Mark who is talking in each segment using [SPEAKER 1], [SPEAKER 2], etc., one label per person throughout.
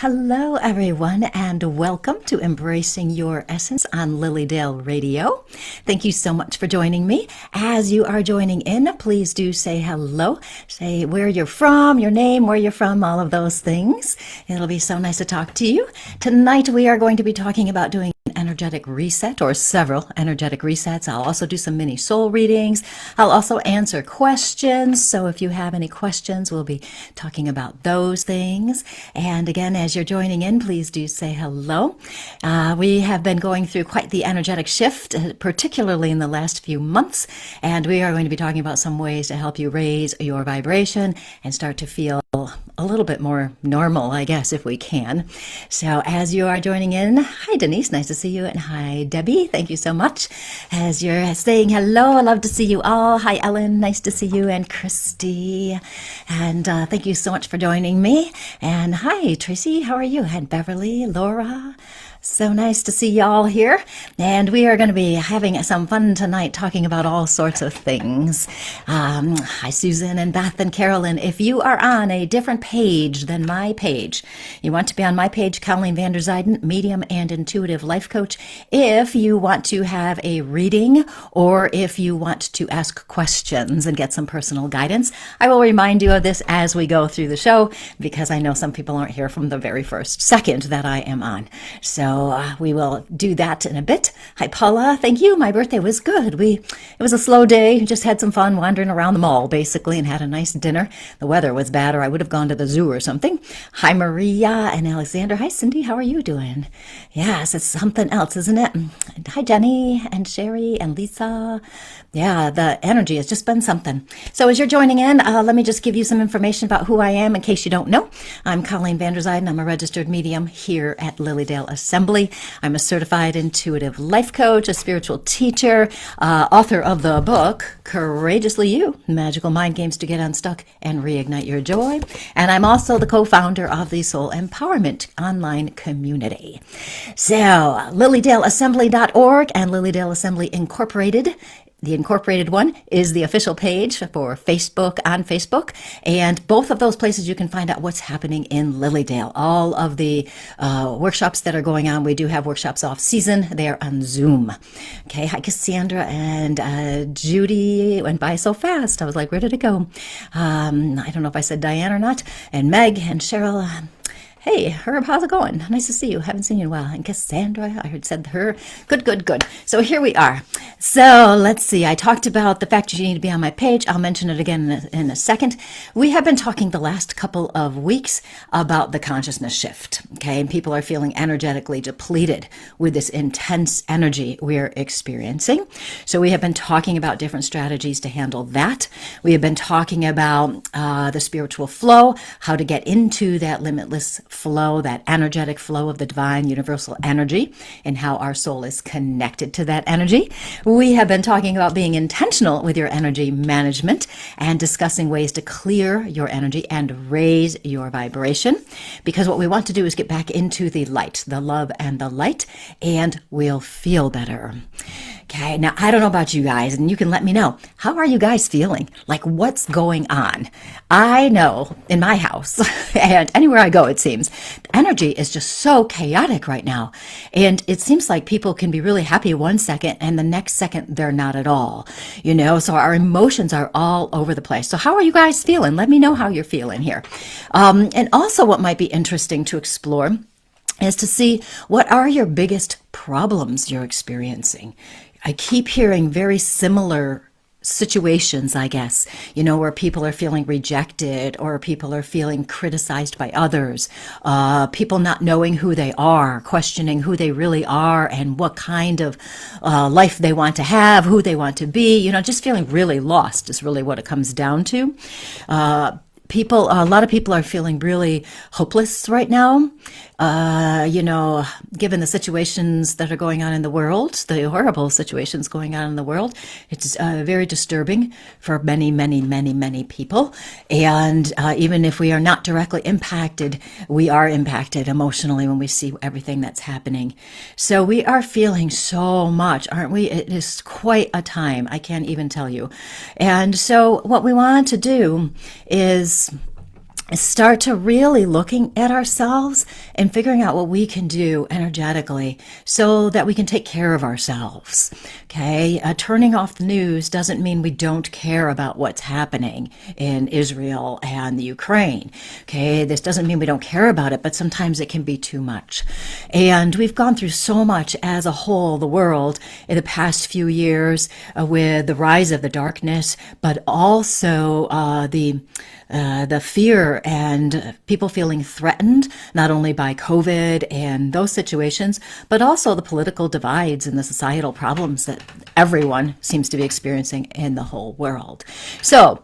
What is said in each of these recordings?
[SPEAKER 1] Hello, everyone, and welcome to Embracing Your Essence on Lily Dale Radio. Thank you so much for joining me. As you are joining in, please do say hello. Say where you're from, your name, where you're from, all of those things. It'll be so nice to talk to you. Tonight, we are going to be talking about doing an energetic reset or several energetic resets. I'll also do some mini soul readings. I'll also answer questions. So if you have any questions, we'll be talking about those things. And again, as you're joining in, please do say hello. We have been going through quite the energetic shift, particularly in the last few months. And we are going to be talking about some ways to help you raise your vibration and start to feel a little bit more normal, I guess, if we can. So as you are joining in, hi Denise, nice to see you. And hi Debbie, thank you so much. As you're saying hello, I love to see you all. Hi Ellen, nice to see you. And Christy. And thank you so much for joining me. And hi Tracy, how are you? And Beverly, Laura. So nice to see y'all here. And we are going to be having some fun tonight talking about all sorts of things. Hi, Susan and Beth and Carolyn. If you are on a different page than my page, you want to be on my page, Colleen Vander Zijden, Medium and Intuitive Life Coach. If you want to have a reading or if you want to ask questions and get some personal guidance, I will remind you of this as we go through the show because I know some people aren't here from the very first second that I am on. So we will do that in a bit. Hi, Paula. Thank you. My birthday was good. It was a slow day. Just had some fun wandering around the mall, basically, and had a nice dinner. The weather was bad, or I would have gone to the zoo or something. Hi, Maria and Alexander. Hi, Cindy. How are you doing? Yes, it's something else, isn't it? And hi, Jenny and Sherry and Lisa. Yeah, the energy has just been something. So as you're joining in, let me just give you some information about who I am in case you don't know. I'm Colleen Vander Zijden. I'm a registered medium here at Lily Dale Assembly. I'm a certified intuitive life coach, a spiritual teacher, author of the book, Courageously You, Magical Mind Games to Get Unstuck and Reignite Your Joy. And I'm also the co-founder of the Soul Empowerment online community. So lilydaleassembly.org and Lily Dale Assembly Incorporated. The incorporated one is the official page for Facebook on Facebook. And both of those places you can find out what's happening in Lilydale. All of the workshops that are going on. We do have workshops off season. They are on Zoom. Okay. Hi, Cassandra and Judy. It went by so fast. I was like, where did it go? I don't know if I said Diane or not. And Meg and Cheryl. Hey, Herb, how's it going? Nice to see you. Haven't seen you in a while. And Cassandra, I heard said her. Good, good, good. So here we are. So let's see. I talked about the fact that you need to be on my page. I'll mention it again in a second. We have been talking the last couple of weeks about the consciousness shift. Okay, and people are feeling energetically depleted with this intense energy we're experiencing. So we have been talking about different strategies to handle that. We have been talking about the spiritual flow, how to get into that limitless flow, that energetic flow of the divine universal energy, and how our soul is connected to that energy. We have been talking about being intentional with your energy management and discussing ways to clear your energy and raise your vibration, because what we want to do is get back into the light, the love and the light, and we'll feel better. Okay, now I don't know about you guys, and you can let me know. How are you guys feeling? Like, what's going on? I know in my house and anywhere I go, it seems, the energy is just so chaotic right now. And it seems like people can be really happy one second and the next second they're not at all. You know, so our emotions are all over the place. So how are you guys feeling? Let me know how you're feeling here. And also what might be interesting to explore is to see what are your biggest problems you're experiencing. I keep hearing very similar situations, I guess, you know, where people are feeling rejected or people are feeling criticized by others, people not knowing who they are, questioning who they really are and what kind of life they want to have, who they want to be, you know, just feeling really lost is really what it comes down to. A lot of people are feeling really hopeless right now. You know, given the situations that are going on in the world, the horrible situations going on in the world, it's very disturbing for many, many, many, many people. And even if we are not directly impacted, we are impacted emotionally when we see everything that's happening. So we are feeling so much, aren't we? It is quite a time. I can't even tell you. And so what we want to do is start to really looking at ourselves and figuring out what we can do energetically so that we can take care of ourselves. Okay. Turning off the news doesn't mean we don't care about what's happening in Israel and the Ukraine. Okay. This doesn't mean we don't care about it, but sometimes it can be too much. And we've gone through so much as a whole, the world, in the past few years with the rise of the darkness, but also the fear and people feeling threatened, not only by COVID and those situations, but also the political divides and the societal problems that everyone seems to be experiencing in the whole world. So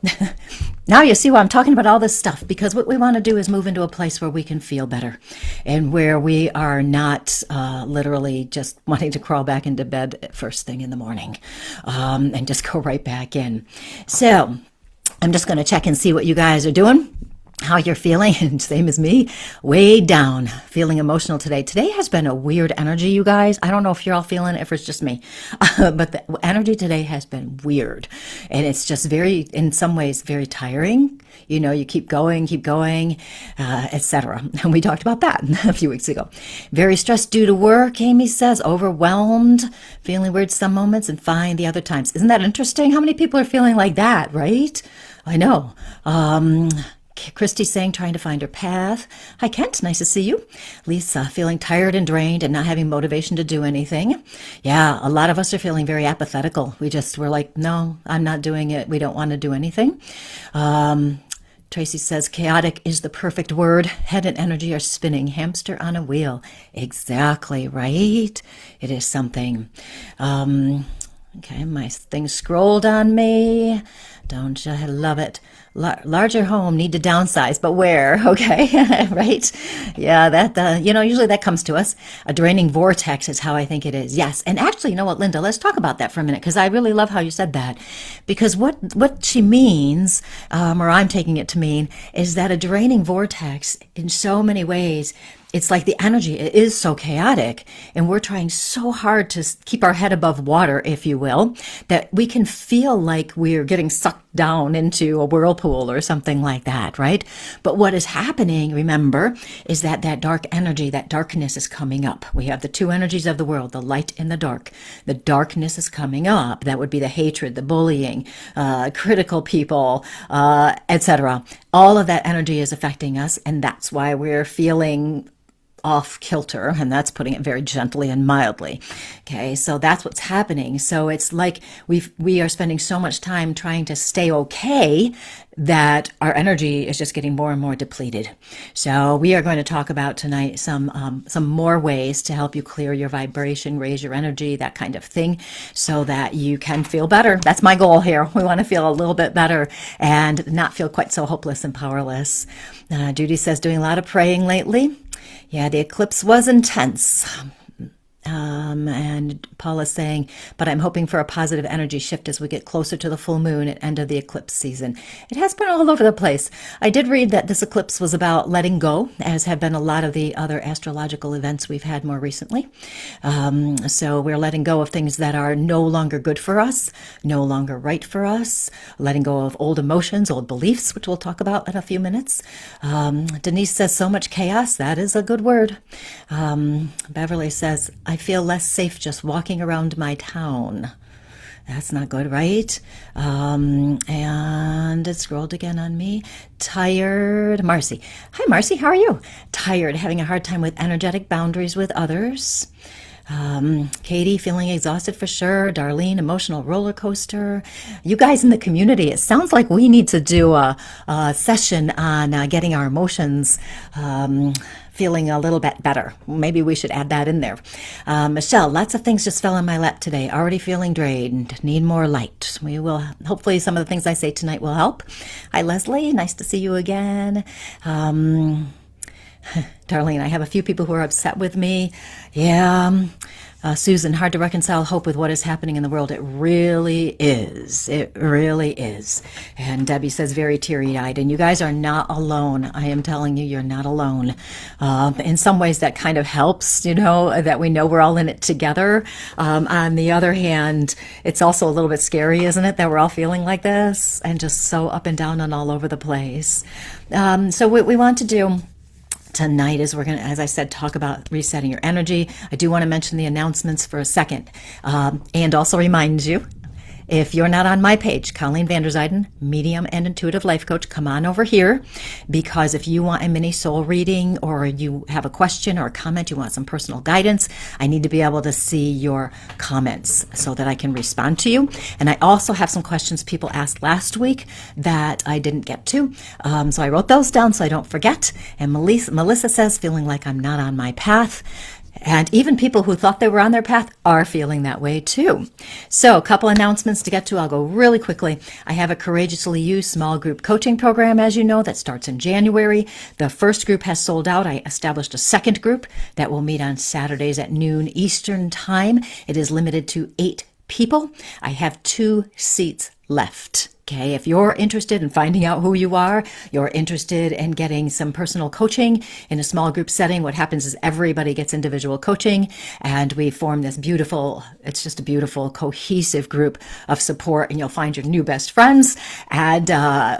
[SPEAKER 1] now you see why I'm talking about all this stuff, because what we want to do is move into a place where we can feel better and where we are not literally just wanting to crawl back into bed first thing in the morning and just go right back in. So I'm just going to check and see what you guys are doing, how you're feeling, and same as me, way down, feeling emotional today. Today has been a weird energy, you guys. I don't know if you're all feeling it, if it's just me, but the energy today has been weird, and it's just very, in some ways, very tiring. You know, you keep going, etc. And we talked about that a few weeks ago. Very stressed due to work, Amy says, overwhelmed, feeling weird some moments and fine the other times. Isn't that interesting? How many people are feeling like that, right? I know. Christy's saying, trying to find her path. Hi, Kent. Nice to see you. Lisa, feeling tired and drained and not having motivation to do anything. Yeah, a lot of us are feeling very apathetical. We're like, no, I'm not doing it. We don't want to do anything. Tracy says, chaotic is the perfect word. Head and energy are spinning. Hamster on a wheel. Exactly, right? It is something. Okay, my thing scrolled on me. Don't you love it? Larger home, need to downsize, but where? Okay, right? Yeah, that, usually that comes to us. A draining vortex is how I think it is. Yes. And actually, you know what, Linda, let's talk about that for a minute, because I really love how you said that. Because what she means, or I'm taking it to mean, is that a draining vortex, in so many ways, it's like the energy is so chaotic, and we're trying so hard to keep our head above water, if you will, that we can feel like we're getting sucked down into a whirlpool or something like that, right? But what is happening, remember, is that dark energy, that darkness is coming up. We have the two energies of the world, the light and the dark. The darkness is coming up. That would be the hatred, the bullying, critical people, etc. All of that energy is affecting us, and that's why we're feeling off kilter, and that's putting it very gently and mildly. Okay, so that's what's happening. So it's like we are spending so much time trying to stay okay that our energy is just getting more and more depleted. So we are going to talk about tonight some more ways to help you clear your vibration, raise your energy, that kind of thing, so that you can feel better. That's my goal here. We want to feel a little bit better and not feel quite so hopeless and powerless. Judy says, doing a lot of praying lately. Yeah, the eclipse was intense. And Paula's saying, but I'm hoping for a positive energy shift as we get closer to the full moon and end of the eclipse season. It has been all over the place. I did read that this eclipse was about letting go, as have been a lot of the other astrological events we've had more recently. So we're letting go of things that are no longer good for us, no longer right for us, letting go of old emotions, old beliefs, which we'll talk about in a few minutes. Denise says, so much chaos. That is a good word. Beverly says, I feel less safe just walking around my town. That's not good, right? And it scrolled again on me. Tired. Marcy. Hi, Marcy. How are you? Tired. Having a hard time with energetic boundaries with others. Katie, feeling exhausted for sure. Darlene, emotional roller coaster. You guys in the community, it sounds like we need to do a session on getting our emotions feeling a little bit better. Maybe we should add that in there. Michelle, lots of things just fell in my lap today. Already feeling drained. Need more light. We will, hopefully some of the things I say tonight will help. Hi, Leslie. Nice to see you again. Darlene, I have a few people who are upset with me. Yeah. Susan, hard to reconcile hope with what is happening in the world. It really is. It really is. And Debbie says, very teary-eyed. And you guys are not alone. I am telling you, you're not alone. In some ways, that kind of helps, that we know we're all in it together. On the other hand, it's also a little bit scary, isn't it, that we're all feeling like this and just so up and down and all over the place. So what we want to do tonight is we're going to, as I said, talk about resetting your energy. I do want to mention the announcements for a second, and also remind you, if you're not on my page, Colleen Vanderzijden, Medium and Intuitive Life Coach, come on over here, because if you want a mini soul reading, or you have a question or a comment, you want some personal guidance, I need to be able to see your comments so that I can respond to you. And I also have some questions people asked last week that I didn't get to. So I wrote those down so I don't forget. And Melissa says, feeling like I'm not on my path. And even people who thought they were on their path are feeling that way too. So a couple announcements to get to. I'll go really quickly. I have a Courageously You small group coaching program, as you know, that starts in January. The first group has sold out. I established a second group that will meet on Saturdays at noon Eastern time. It is limited to 8 people. I have 2 seats left. Okay, if you're interested in finding out who you are, you're interested in getting some personal coaching in a small group setting, what happens is everybody gets individual coaching, and we form this beautiful, it's just a beautiful, cohesive group of support, and you'll find your new best friends. And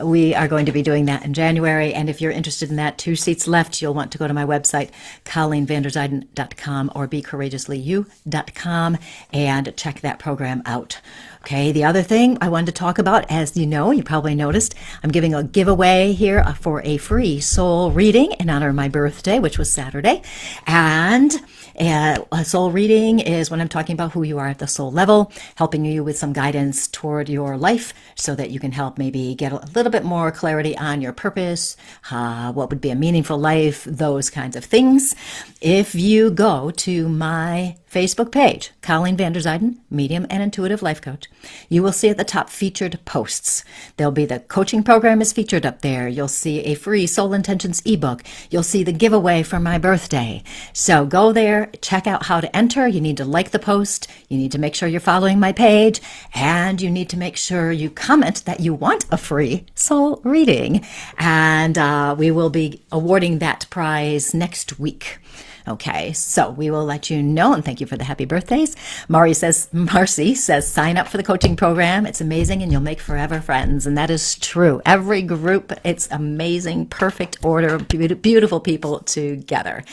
[SPEAKER 1] we are going to be doing that in January. And if you're interested in that, 2 seats left, you'll want to go to my website, ColleenVanderzijden.com or BeCourageouslyYou.com, and check that program out. Okay, the other thing I wanted to talk about, as you know, you probably noticed, I'm giving a giveaway here for a free soul reading in honor of my birthday, which was Saturday. And a soul reading is when I'm talking about who you are at the soul level, helping you with some guidance toward your life so that you can help maybe get a little bit more clarity on your purpose, what would be a meaningful life, those kinds of things. If you go to my Facebook page, Colleen Vanderzijden, Medium and Intuitive Life Coach, you will see at the top featured posts. There'll be the coaching program is featured up there. You'll see a free Soul Intentions ebook. You'll see the giveaway for my birthday. So go there, check out how to enter. You need to like the post. You need to make sure you're following my page, and you need to make sure you comment that you want a free soul reading. And we will be awarding that prize next week. Okay, so we will let you know, and thank you for the happy birthdays. Marcy says, sign up for the coaching program. It's amazing, and you'll make forever friends. And that is true. Every group, it's amazing, perfect order, beautiful people together.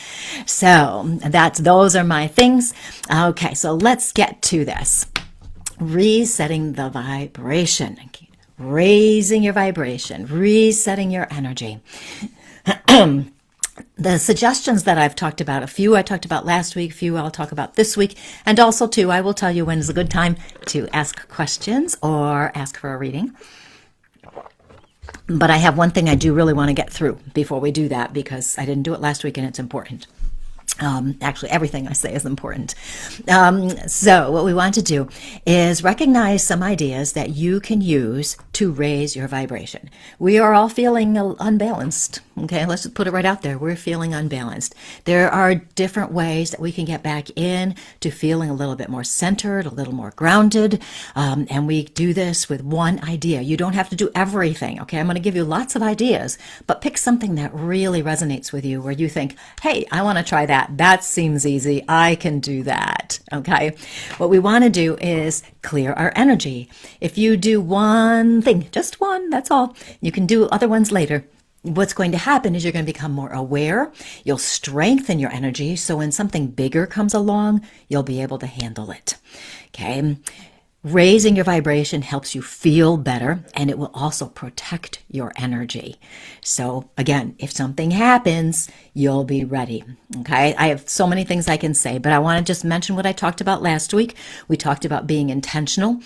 [SPEAKER 1] So those are my things. Okay, so let's get to this. Resetting the vibration, raising your vibration, resetting your energy. The suggestions that I've talked about, a few I talked about last week, a few I'll talk about this week, and also too, I will tell you when is a good time to ask questions or ask for a reading. But I have one thing I do really want to get through before we do that, because I didn't do it last week and it's important. Actually, everything I say is important. So what we want to do is recognize some ideas that you can use to raise your vibration. We are all feeling unbalanced. Okay, let's just put it right out there. We're feeling unbalanced. There are different ways that we can get back in to feeling a little bit more centered, a little more grounded. And we do this with one idea. You don't have to do everything. Okay, I'm going to give you lots of ideas, but pick something that really resonates with you, where you think, hey, I want to try that. That seems easy. I can do that. Okay. What we want to do is clear our energy. If you do one thing, just one, that's all. You can do other ones later. What's going to happen is you're going to become more aware. You'll strengthen your energy. So when something bigger comes along, you'll be able to handle it. Okay. Raising your vibration helps you feel better, and it will also protect your energy. So again, if something happens, you'll be ready. Okay. I have so many things I can say, but I want to just mention what I talked about last week. We talked about being intentional.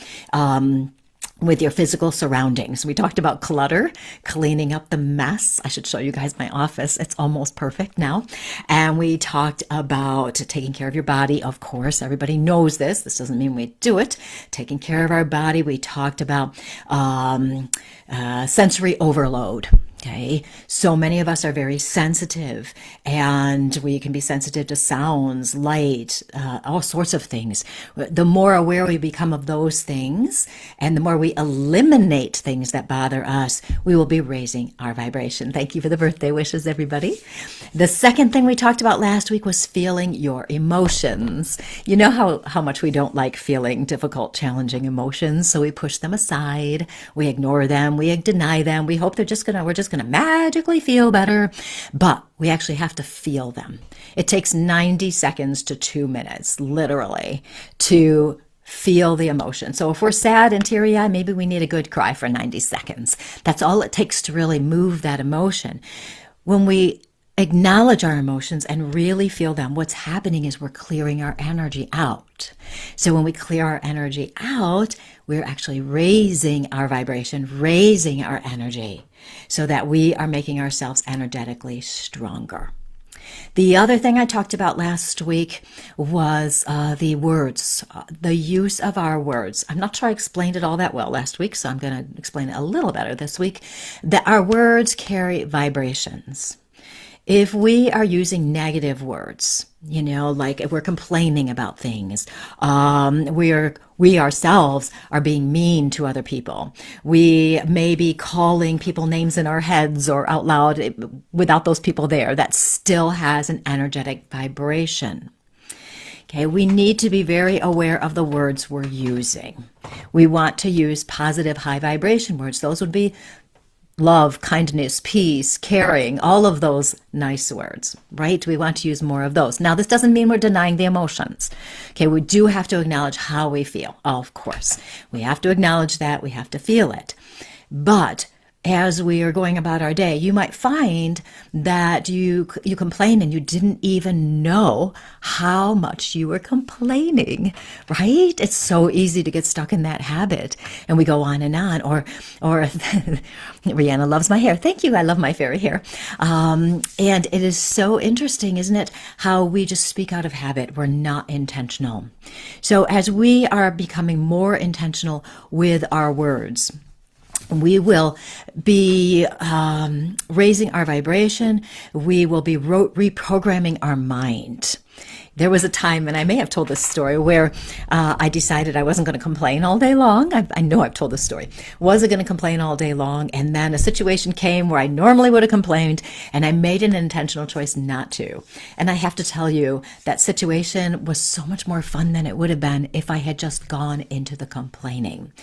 [SPEAKER 1] With your physical surroundings. We talked about clutter, cleaning up the mess. I should show you guys my office. It's almost perfect now. And we talked about taking care of your body. Of course, everybody knows this. This doesn't mean we do it. Taking care of our body. We talked about sensory overload. Okay, so many of us are very sensitive, and we can be sensitive to sounds, light, all sorts of things. The more aware we become of those things, and the more we eliminate things that bother us, we will be raising our vibration. Thank you for the birthday wishes, everybody. The second thing we talked about last week was feeling your emotions. You know how much we don't like feeling difficult, challenging emotions, so we push them aside, we ignore them, we deny them, we hope we're just gonna magically feel better, but we actually have to feel them. It takes 90 seconds to 2 minutes, literally, to feel the emotion. So if we're sad and teary-eyed, maybe we need a good cry for 90 seconds. That's all it takes to really move that emotion. When we acknowledge our emotions and really feel them, what's happening is we're clearing our energy out. So when we clear our energy out, we're actually raising our vibration, raising our energy, so that we are making ourselves energetically stronger. The other thing I talked about last week was the words, the use of our words. I'm not sure I explained it all that well last week, so I'm going to explain it a little better this week. That our words carry vibrations. If we are using negative words, like if we're complaining about things, we ourselves are being mean to other people. We may be calling people names in our heads or out loud without those people there. That still has an energetic vibration. Okay, we need to be very aware of the words we're using. We want to use positive high vibration words. Those would be love, kindness, peace, caring, all of those nice words, right? We want to use more of those. Now, this doesn't mean we're denying the emotions. Okay, we do have to acknowledge how we feel. Oh, of course, we have to acknowledge that. We have to feel it. But as we are going about our day, you might find that you complain and you didn't even know how much you were complaining, right? It's so easy to get stuck in that habit, and we go on and on. Or Rihanna loves my hair. Thank you. I love my fairy hair. And it is so interesting, isn't it? How we just speak out of habit. We're not intentional. So as we are becoming more intentional with our words, we will be raising our vibration. We will be reprogramming our mind. There was a time, and I may have told this story, where I decided I wasn't going to complain all day long. I know I've told this story. Wasn't going to complain all day long, and then a situation came where I normally would have complained, and I made an intentional choice not to. And I have to tell you, that situation was so much more fun than it would have been if I had just gone into the complaining.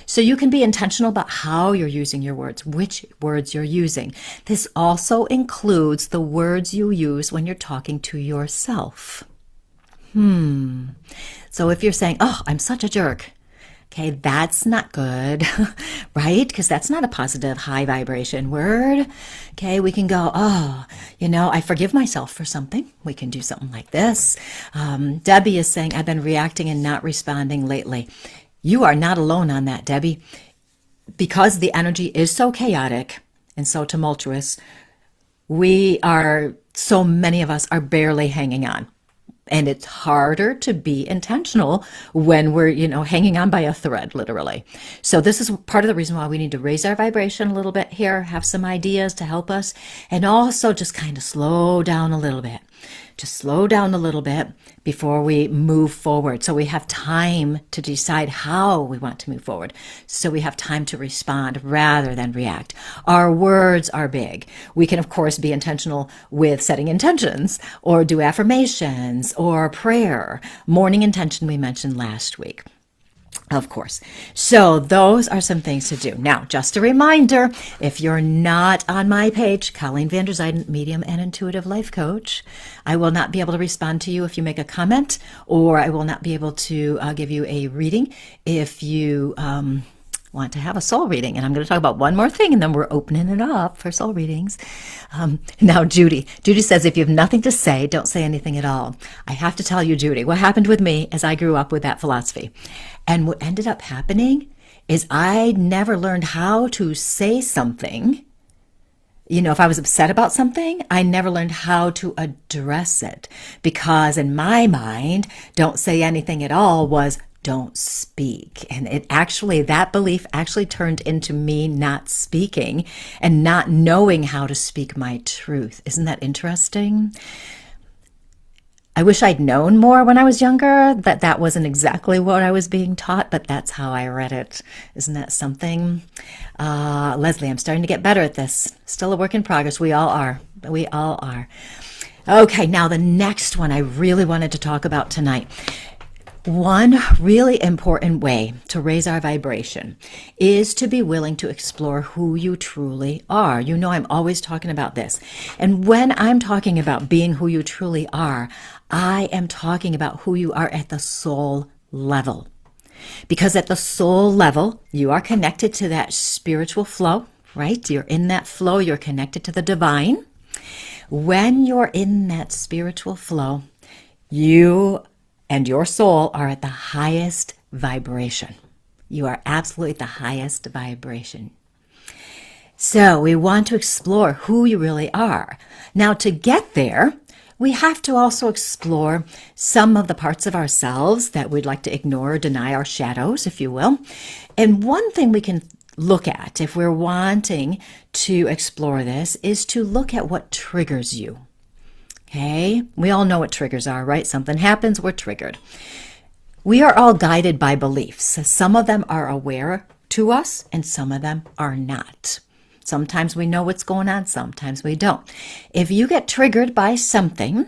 [SPEAKER 1] So you can be intentional about how you're using your words, which words you're using. This also includes the words you use when you're talking to yourself. So if you're saying, oh, I'm such a jerk, okay, that's not good, right? Because that's not a positive high vibration word. Okay, we can go, oh, I forgive myself for something. We can do something like this. Debbie is saying, I've been reacting and not responding lately. You are not alone on that, Debbie. Because the energy is so chaotic and so tumultuous, so many of us are barely hanging on. And it's harder to be intentional when we're, hanging on by a thread, literally. So this is part of the reason why we need to raise our vibration a little bit here, have some ideas to help us, and also just kind of slow down a little bit. Just slow down a little bit before we move forward. So we have time to decide how we want to move forward. So we have time to respond rather than react. Our words are big. We can, of course, be intentional with setting intentions or do affirmations or prayer. Morning intention we mentioned last week. Of course. So those are some things to do. Now, just a reminder, if you're not on my page, Colleen Van Der Zijden, Medium and Intuitive Life Coach, I will not be able to respond to you if you make a comment, or I will not be able to give you a reading if you want to have a soul reading. And I'm going to talk about one more thing, and then we're opening it up for soul readings. Now, Judy says, if you have nothing to say, don't say anything at all. I have to tell you, Judy, what happened with me is I grew up with that philosophy. And what ended up happening is I never learned how to say something. If I was upset about something, I never learned how to address it, because in my mind, don't say anything at all was don't speak. And that belief actually turned into me not speaking and not knowing how to speak my truth. Isn't that interesting? I wish I'd known more when I was younger, that wasn't exactly what I was being taught, but that's how I read it. Isn't that something? Leslie, I'm starting to get better at this. Still a work in progress. We all are. We all are. Okay, now the next one I really wanted to talk about tonight. One really important way to raise our vibration is to be willing to explore who you truly are. You know, I'm always talking about this. And when I'm talking about being who you truly are, I am talking about who you are at the soul level. Because at the soul level, you are connected to that spiritual flow, right? You're in that flow. You're connected to the divine. When you're in that spiritual flow, you and your soul are at the highest vibration. You are absolutely at the highest vibration. So we want to explore who you really are. Now, to get there, we have to also explore some of the parts of ourselves that we'd like to ignore or deny, our shadows, if you will. And one thing we can look at if we're wanting to explore this is to look at what triggers you. Okay, we all know what triggers are, right? Something happens, we're triggered. We are all guided by beliefs. Some of them are aware to us and some of them are not. Sometimes we know what's going on, sometimes we don't. If you get triggered by something,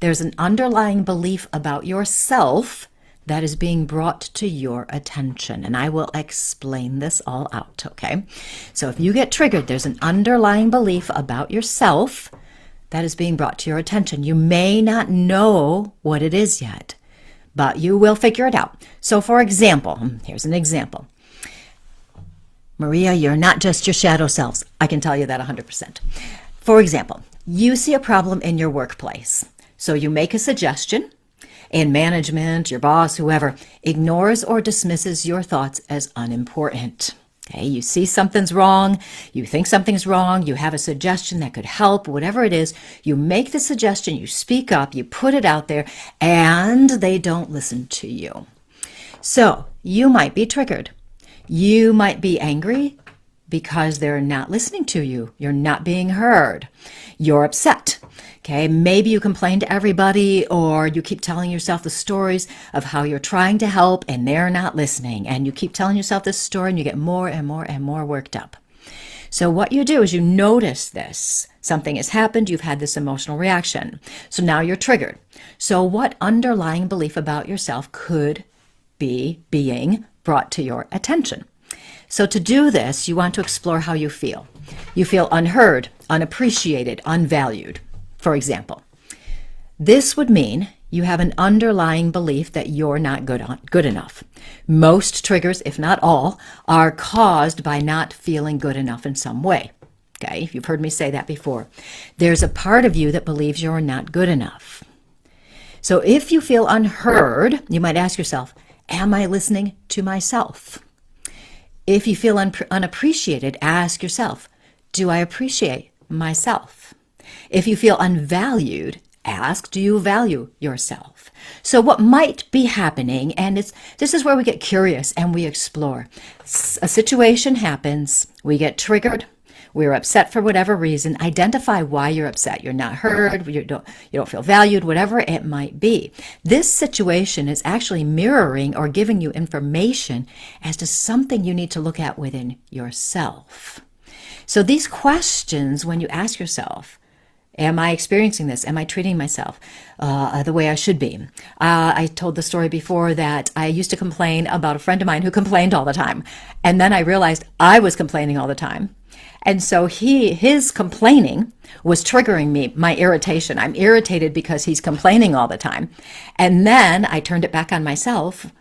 [SPEAKER 1] there's an underlying belief about yourself that is being brought to your attention. And I will explain this all out, okay? So if you get triggered, there's an underlying belief about yourself that is being brought to your attention. You may not know what it is yet, but you will figure it out. So for example, here's an example. Maria, you're not just your shadow selves. I can tell you that 100%. For example, you see a problem in your workplace. So you make a suggestion, and management, your boss, whoever, ignores or dismisses your thoughts as unimportant. Okay, you see something's wrong, you think something's wrong, you have a suggestion that could help, whatever it is, you make the suggestion, you speak up, you put it out there, and they don't listen to you. So you might be triggered. You might be angry because they're not listening to you. You're not being heard. You're upset. Okay, maybe you complain to everybody, or you keep telling yourself the stories of how you're trying to help and they're not listening. And you keep telling yourself this story and you get more and more and more worked up. So what you do is you notice this. Something has happened. You've had this emotional reaction. So now you're triggered. So what underlying belief about yourself could be being brought to your attention? So to do this, you want to explore how you feel. You feel unheard, unappreciated, unvalued. For example, this would mean you have an underlying belief that you're not good enough. Most triggers, if not all, are caused by not feeling good enough in some way. Okay, you've heard me say that before. There's a part of you that believes you're not good enough. So if you feel unheard, you might ask yourself, am I listening to myself? If you feel unappreciated, ask yourself, do I appreciate myself? If you feel unvalued, ask, do you value yourself? So what might be happening, and this is where we get curious and we explore. A situation happens, we get triggered, we're upset for whatever reason. Identify why you're upset. You're not heard, you don't feel valued, whatever it might be. This situation is actually mirroring or giving you information as to something you need to look at within yourself. So these questions, when you ask yourself, am I experiencing this? Am I treating myself the way I should be? I told the story before that I used to complain about a friend of mine who complained all the time. And then I realized I was complaining all the time. And so his complaining was triggering me, my irritation. I'm irritated because he's complaining all the time. And then I turned it back on myself.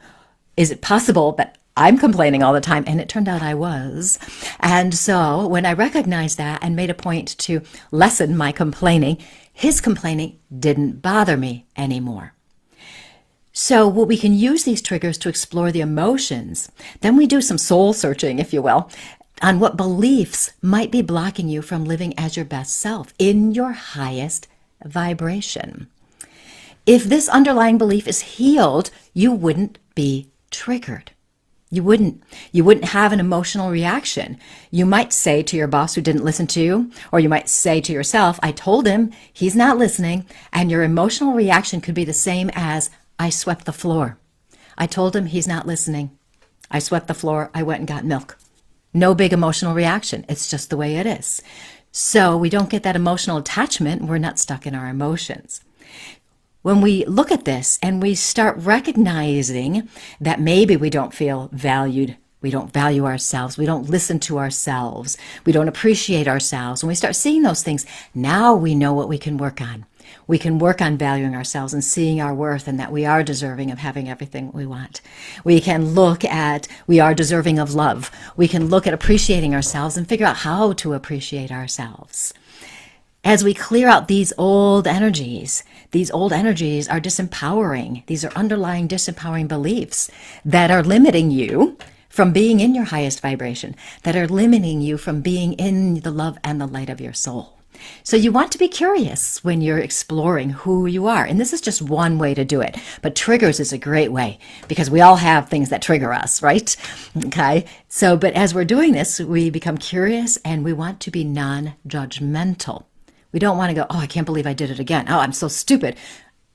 [SPEAKER 1] Is it possible that I'm complaining all the time? And it turned out I was. And so when I recognized that and made a point to lessen my complaining, his complaining didn't bother me anymore. So we can use these triggers to explore the emotions. Then we do some soul searching, if you will, on what beliefs might be blocking you from living as your best self in your highest vibration. If this underlying belief is healed, you wouldn't be triggered. You wouldn't have an emotional reaction. You might say to your boss who didn't listen to you, or you might say to yourself, I told him he's not listening. And your emotional reaction could be the same as, I swept the floor. I told him he's not listening. I swept the floor. I went and got milk. No big emotional reaction. It's just the way it is. So we don't get that emotional attachment. We're not stuck in our emotions. When we look at this and we start recognizing that maybe we don't feel valued, we don't value ourselves, we don't listen to ourselves, we don't appreciate ourselves, when we start seeing those things, now we know what we can work on. We can work on valuing ourselves and seeing our worth and that we are deserving of having everything we want. We can look at we are deserving of love. We can look at appreciating ourselves and figure out how to appreciate ourselves. As we clear out these old energies are disempowering. These are underlying disempowering beliefs that are limiting you from being in your highest vibration, that are limiting you from being in the love and the light of your soul. So you want to be curious when you're exploring who you are. And this is just one way to do it. But triggers is a great way because we all have things that trigger us, right? Okay. So, but as we're doing this, we become curious and we want to be non-judgmental. We don't want to go, oh, I can't believe I did it again. Oh, I'm so stupid.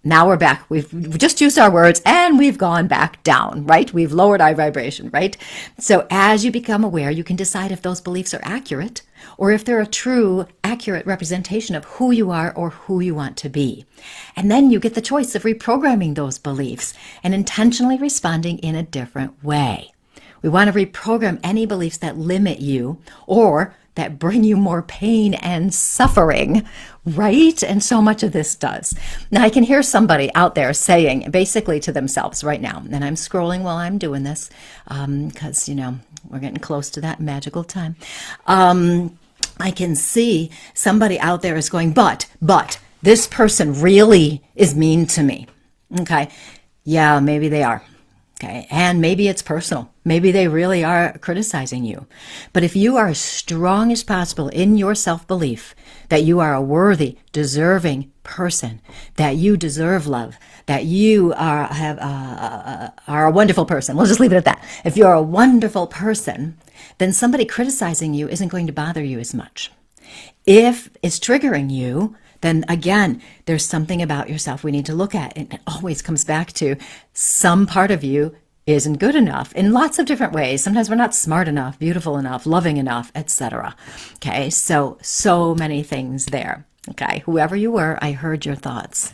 [SPEAKER 1] Now we're back. We've just used our words and we've gone back down, right? We've lowered our vibration, right? So as you become aware, you can decide if those beliefs are accurate or if they're a true, accurate representation of who you are or who you want to be. And then you get the choice of reprogramming those beliefs and intentionally responding in a different way. We want to reprogram any beliefs that limit you or that bring you more pain and suffering, right? And so much of this does. Now, I can hear somebody out there saying basically to themselves right now, and I'm scrolling while I'm doing this because, we're getting close to that magical time. I can see somebody out there is going, but this person really is mean to me. Okay. Yeah, maybe they are. Okay. And maybe it's personal. Maybe they really are criticizing you. But if you are as strong as possible in your self-belief that you are a worthy, deserving person, that you deserve love, that you are a wonderful person. We'll just leave it at that. If you're a wonderful person, then somebody criticizing you isn't going to bother you as much. If it's triggering you, then again, there's something about yourself we need to look at. And it always comes back to some part of you isn't good enough in lots of different ways. Sometimes we're not smart enough, beautiful enough, loving enough, etc. Okay, so many things there. Okay, whoever you were, I heard your thoughts.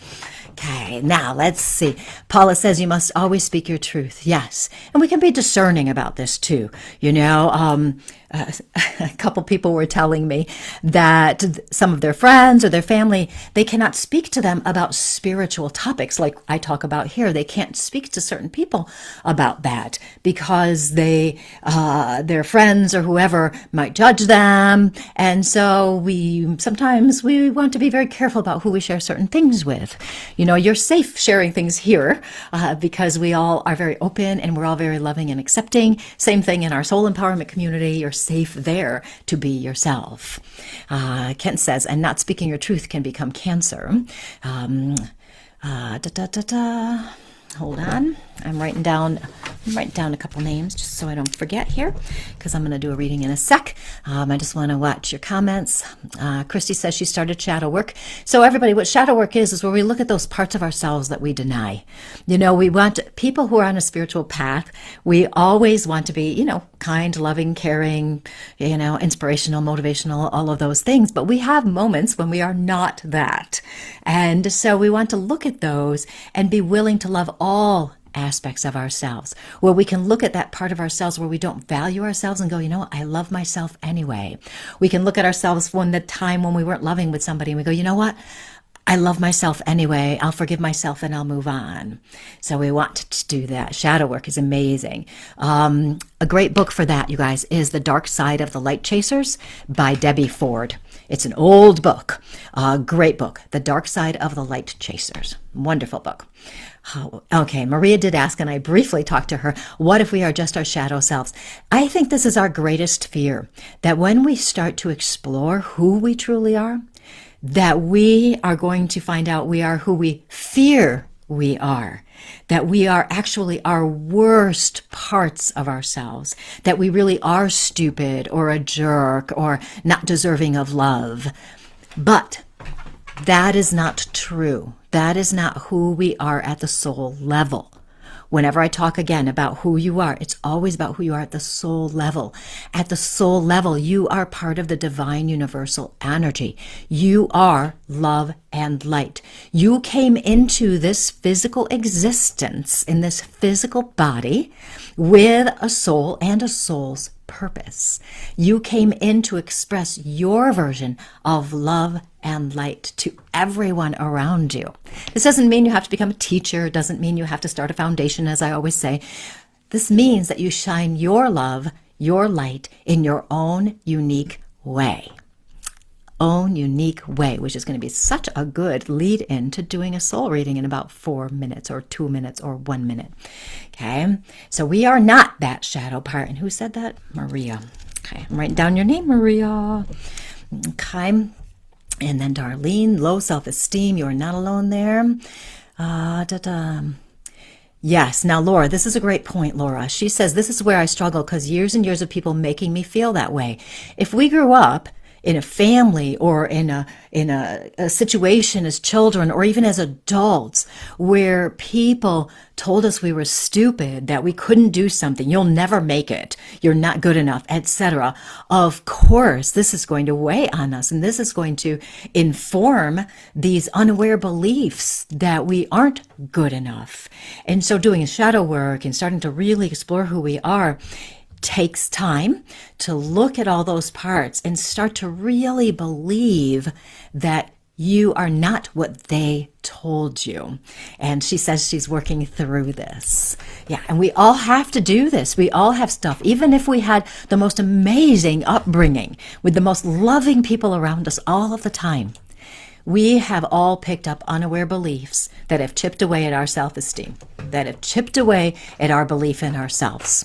[SPEAKER 1] Okay, now let's see. Paula says you must always speak your truth. Yes, and we can be discerning about this too. A couple people were telling me that some of their friends or their family, they cannot speak to them about spiritual topics like I talk about here. They can't speak to certain people about that because their friends or whoever might judge them. And so sometimes we want to be very careful about who we share certain things with. You're safe sharing things here because we all are very open and we're all very loving and accepting. Same thing in our soul empowerment community. You're safe there to be yourself. Kent says, and not speaking your truth can become cancer. Hold on. I'm writing down a couple names just so I don't forget here because I'm going to do a reading in a sec. I just want to watch your comments. Christy says she started shadow work. So everybody, what shadow work is where we look at those parts of ourselves that we deny. We want people who are on a spiritual path. We always want to be, kind, loving, caring, inspirational, motivational, all of those things. But we have moments when we are not that. And so we want to look at those and be willing to love all aspects of ourselves, where we can look at that part of ourselves where we don't value ourselves and go, I love myself anyway. We can look at ourselves when the time when we weren't loving with somebody and we go, what? I love myself anyway. I'll forgive myself and I'll move on. So we want to do that. Shadow work is amazing. A great book for that, you guys, is The Dark Side of the Light Chasers by Debbie Ford. It's an old book, a great book, The Dark Side of the Light Chasers. Wonderful book. Okay, Maria did ask, and I briefly talked to her, what if we are just our shadow selves? I think this is our greatest fear, that when we start to explore who we truly are, that we are going to find out we are who we fear we are, that we are actually our worst parts of ourselves, that we really are stupid or a jerk or not deserving of love. But that is not true. That is not who we are at the soul level. Whenever I talk again about who you are, it's always about who you are at the soul level. At the soul level, you are part of the divine universal energy. You are love and light. You came into this physical existence in this physical body with a soul and a soul's purpose. You came in to express your version of love and light to everyone around you. This doesn't mean you have to become a teacher. It doesn't mean you have to start a foundation, as I always say. This means that you shine your love, your light in your own unique way. Own unique way, which is going to be such a good lead in to doing a soul reading in about 4 minutes or 2 minutes or 1 minute. Okay, so we are not that shadow part. And who said that? Maria. Okay, I'm writing down your name, Maria. Okay, and then Darlene, low self-esteem. You are not alone there. Yes. Now, Laura, this is a great point, Laura. She says, this is where I struggle because years and years of people making me feel that way. If we grew up in a family or in a situation as children or even as adults where people told us we were stupid, that we couldn't do something, you'll never make it, you're not good enough, etc. Of course, this is going to weigh on us, and this is going to inform these unaware beliefs that we aren't good enough. And so doing shadow work and starting to really explore who we are takes time to look at all those parts and start to really believe that you are not what they told you. And she says she's working through this. Yeah, and we all have to do this. We all have stuff. Even if we had the most amazing upbringing with the most loving people around us all of the time, we have all picked up unaware beliefs that have chipped away at our self-esteem, that have chipped away at our belief in ourselves.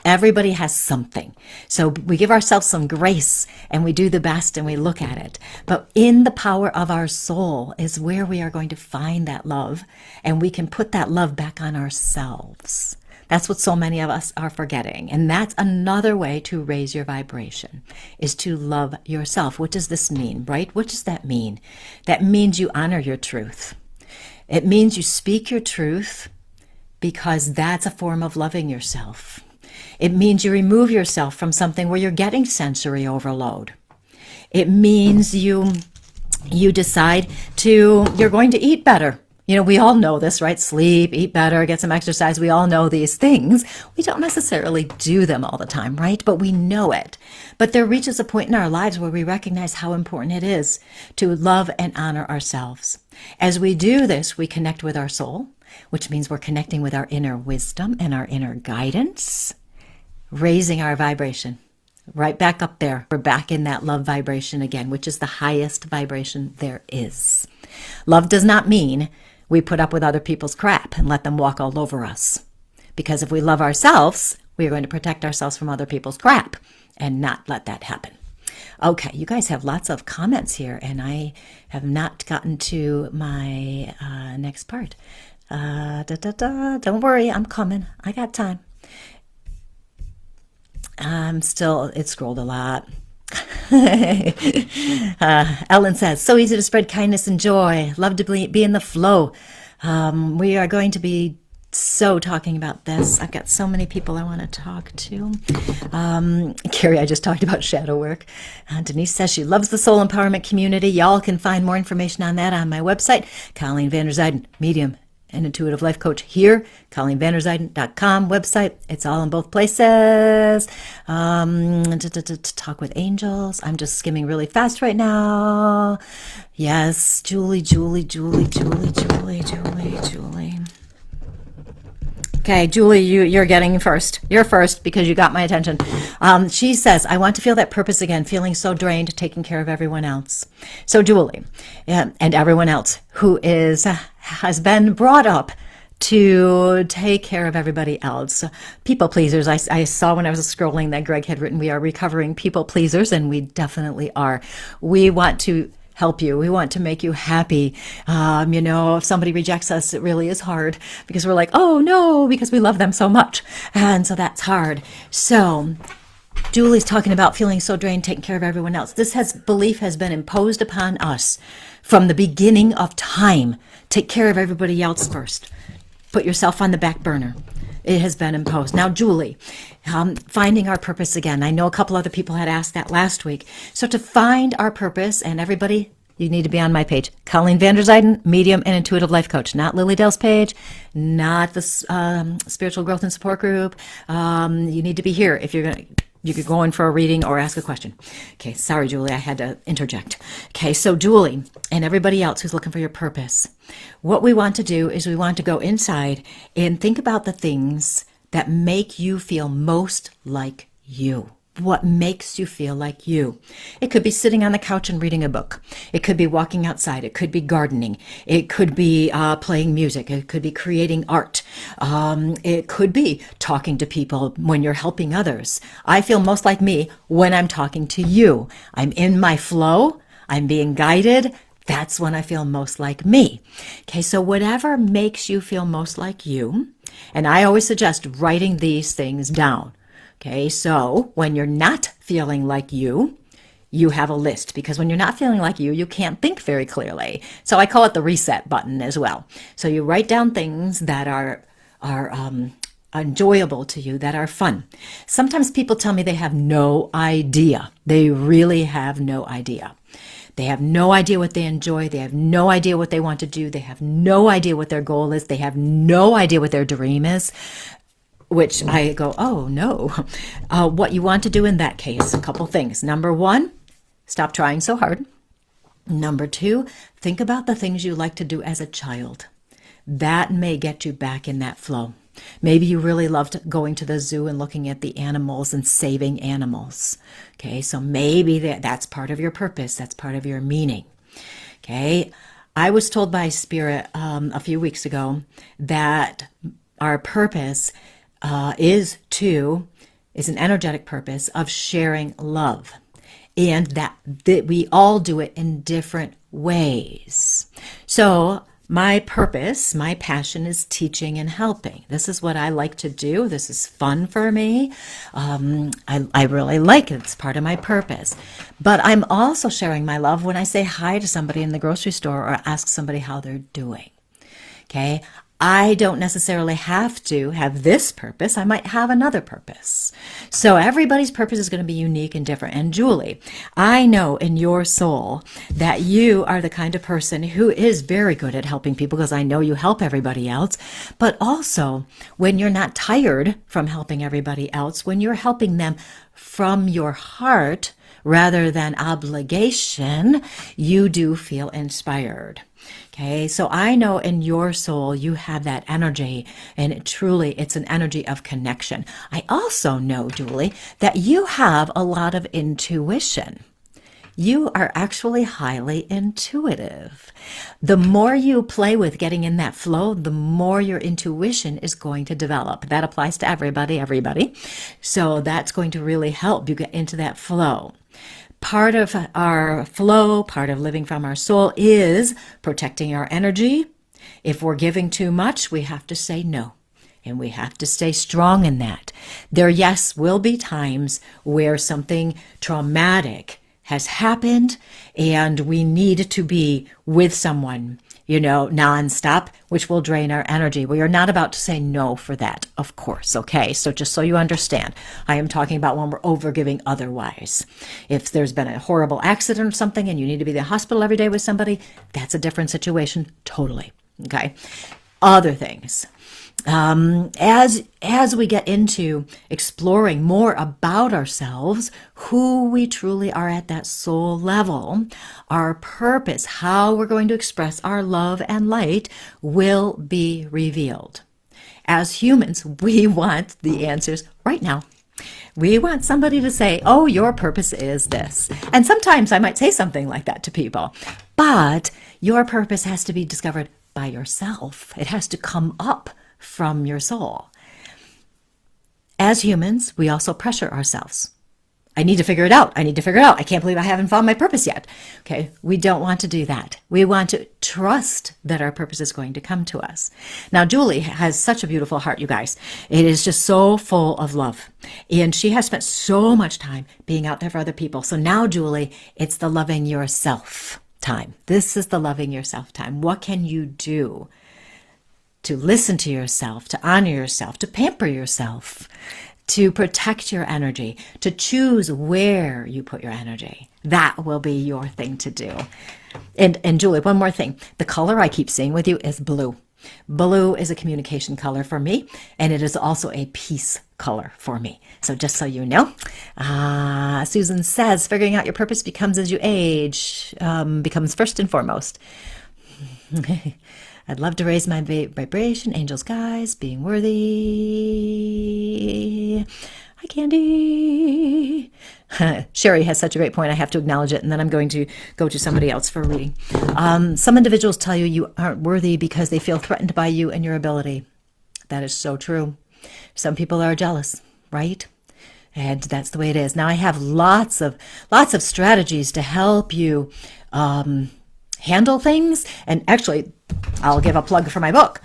[SPEAKER 1] Everybody has something. So we give ourselves some grace and we do the best and we look at it. But in the power of our soul is where we are going to find that love, and we can put that love back on ourselves. That's what so many of us are forgetting. And that's another way to raise your vibration, is to love yourself. What does this mean, right? What does that mean? That means you honor your truth. It means you speak your truth because that's a form of loving yourself. It means you remove yourself from something where you're getting sensory overload. It means you decide you're going to eat better. You know, we all know this, right? Sleep, eat better, get some exercise. We all know these things. We don't necessarily do them all the time, right? But we know it. But there reaches a point in our lives where we recognize how important it is to love and honor ourselves. As we do this, we connect with our soul, which means we're connecting with our inner wisdom and our inner guidance, raising our vibration right back up there. We're back in that love vibration again, which is the highest vibration there is. Love does not mean we put up with other people's crap and let them walk all over us. Because if we love ourselves, we are going to protect ourselves from other people's crap and not let that happen. Okay, you guys have lots of comments here, and I have not gotten to my next part. Don't worry, I'm coming. I got time. It scrolled a lot. Ellen says, so easy to spread kindness and joy. Love to be in the flow. We are going to be talking about this. I've got so many people I want to talk to. Carrie, I just talked about shadow work. Denise says she loves the soul empowerment community. Y'all can find more information on that on my website, Colleen Vander Zijden, medium and intuitive life coach here, ColleenVanderzijden.com website. It's all in both places. Talk with angels. I'm just skimming really fast right now. Yes, Julie. Okay, Julie, you're getting first. You're first because you got my attention. She says, I want to feel that purpose again, feeling so drained, taking care of everyone else. So Julie, and everyone else who has been brought up to take care of everybody else. People pleasers. I saw when I was scrolling that Greg had written, we are recovering people pleasers, and we definitely are. We want to help you. We want to make you happy. If somebody rejects us, it really is hard because we're like, oh no, because we love them so much. And so that's hard. So Julie's talking about feeling so drained, taking care of everyone else. Belief has been imposed upon us from the beginning of time. Take care of everybody else first. Put yourself on the back burner. It has been imposed. Now, Julie, finding our purpose again. I know a couple other people had asked that last week. So to find our purpose, and everybody, you need to be on my page. Colleen Vander Zijden, Medium and Intuitive Life Coach. Not Lily Dale's page, not the Spiritual Growth and Support Group. You need to be here if you could go in for a reading or ask a question. Okay, sorry, Julie, I had to interject. Okay, so Julie and everybody else who's looking for your purpose, what we want to do is we want to go inside and think about the things that make you feel most like you. What makes you feel like you? It could be sitting on the couch and reading a book. It could be walking outside. It could be gardening. It could be playing music. It could be creating art. It could be talking to people when you're helping others. I feel most like me when I'm talking to you. I'm in my flow. I'm being guided. That's when I feel most like me. Okay, so whatever makes you feel most like you, and I always suggest writing these things down. Okay, so when you're not feeling like you have a list, because when you're not feeling like you can't think very clearly. So I call it the reset button as well. So you write down things that are enjoyable to you, that are fun. Sometimes people tell me they have no idea. They really have no idea. They have no idea what they enjoy. They have no idea what they want to do. They have no idea what their goal is. They have no idea what their dream is. Which I go, oh no. What you want to do in that case, a couple things. Number one, stop trying so hard. Number two, think about the things you like to do as a child. That may get you back in that flow. Maybe you really loved going to the zoo and looking at the animals and saving animals. Okay, so maybe that's part of your purpose. That's part of your meaning. Okay, I was told by Spirit a few weeks ago that our purpose is an energetic purpose of sharing love, and that we all do it in different ways. So my purpose, my passion is teaching and helping. This is what I like to do. This is fun for me. I really like it. It's part of my purpose. But I'm also sharing my love when I say hi to somebody in the grocery store or ask somebody how they're doing. Okay? I don't necessarily have to have this purpose. I might have another purpose. So everybody's purpose is going to be unique and different. And Julie, I know in your soul that you are the kind of person who is very good at helping people, because I know you help everybody else. But also, when you're not tired from helping everybody else, when you're helping them from your heart rather than obligation, you do feel inspired. Okay, so I know in your soul you have that energy, and it's an energy of connection. I also know, Julie, that you have a lot of intuition. You are actually highly intuitive. The more you play with getting in that flow, the more your intuition is going to develop. That applies to everybody. So that's going to really help you get into that flow. Part of our flow, part of living from our soul is protecting our energy. If we're giving too much, we have to say no. And we have to stay strong in that. There, yes, will be times where something traumatic has happened and we need to be with someone, nonstop, which will drain our energy. We are not about to say no for that, of course, okay? So just so you understand, I am talking about when we're overgiving otherwise. If there's been a horrible accident or something and you need to be in the hospital every day with somebody, that's a different situation, totally, okay? Other things. As we get into exploring more about ourselves, who we truly are at that soul level, our purpose, how we're going to express our love and light will be revealed. As humans, we want the answers right now. We want somebody to say, oh, your purpose is this. And sometimes I might say something like that to people, but your purpose has to be discovered by yourself. It has to come up from your soul. As humans, we also pressure ourselves I need to figure it out. I need to figure it out. I can't believe I haven't found my purpose yet. Okay. We don't want to do that. We want to trust that our purpose is going to come to us. Now, Julie has such a beautiful heart, you guys. It is just so full of love. And she has spent so much time being out there for other people. So now, Julie, it's the loving yourself time. This is the loving yourself time. What can you do to listen to yourself, to honor yourself, to pamper yourself, to protect your energy, to choose where you put your energy? That will be your thing to do. And Julie, one more thing. The color I keep seeing with you is blue. Blue is a communication color for me, and it is also a peace color for me. So just so you know, Susan says, figuring out your purpose becomes as you age, becomes first and foremost. I'd love to raise my vibration, angels, guys, being worthy. Hi, Candy. Sherry has such a great point. I have to acknowledge it, and then I'm going to go to somebody else for a reading. Some individuals tell you you aren't worthy because they feel threatened by you and your ability. That is so true. Some people are jealous, right? And that's the way it is. Now, I have lots of strategies to help you handle things. And actually, I'll give a plug for my book.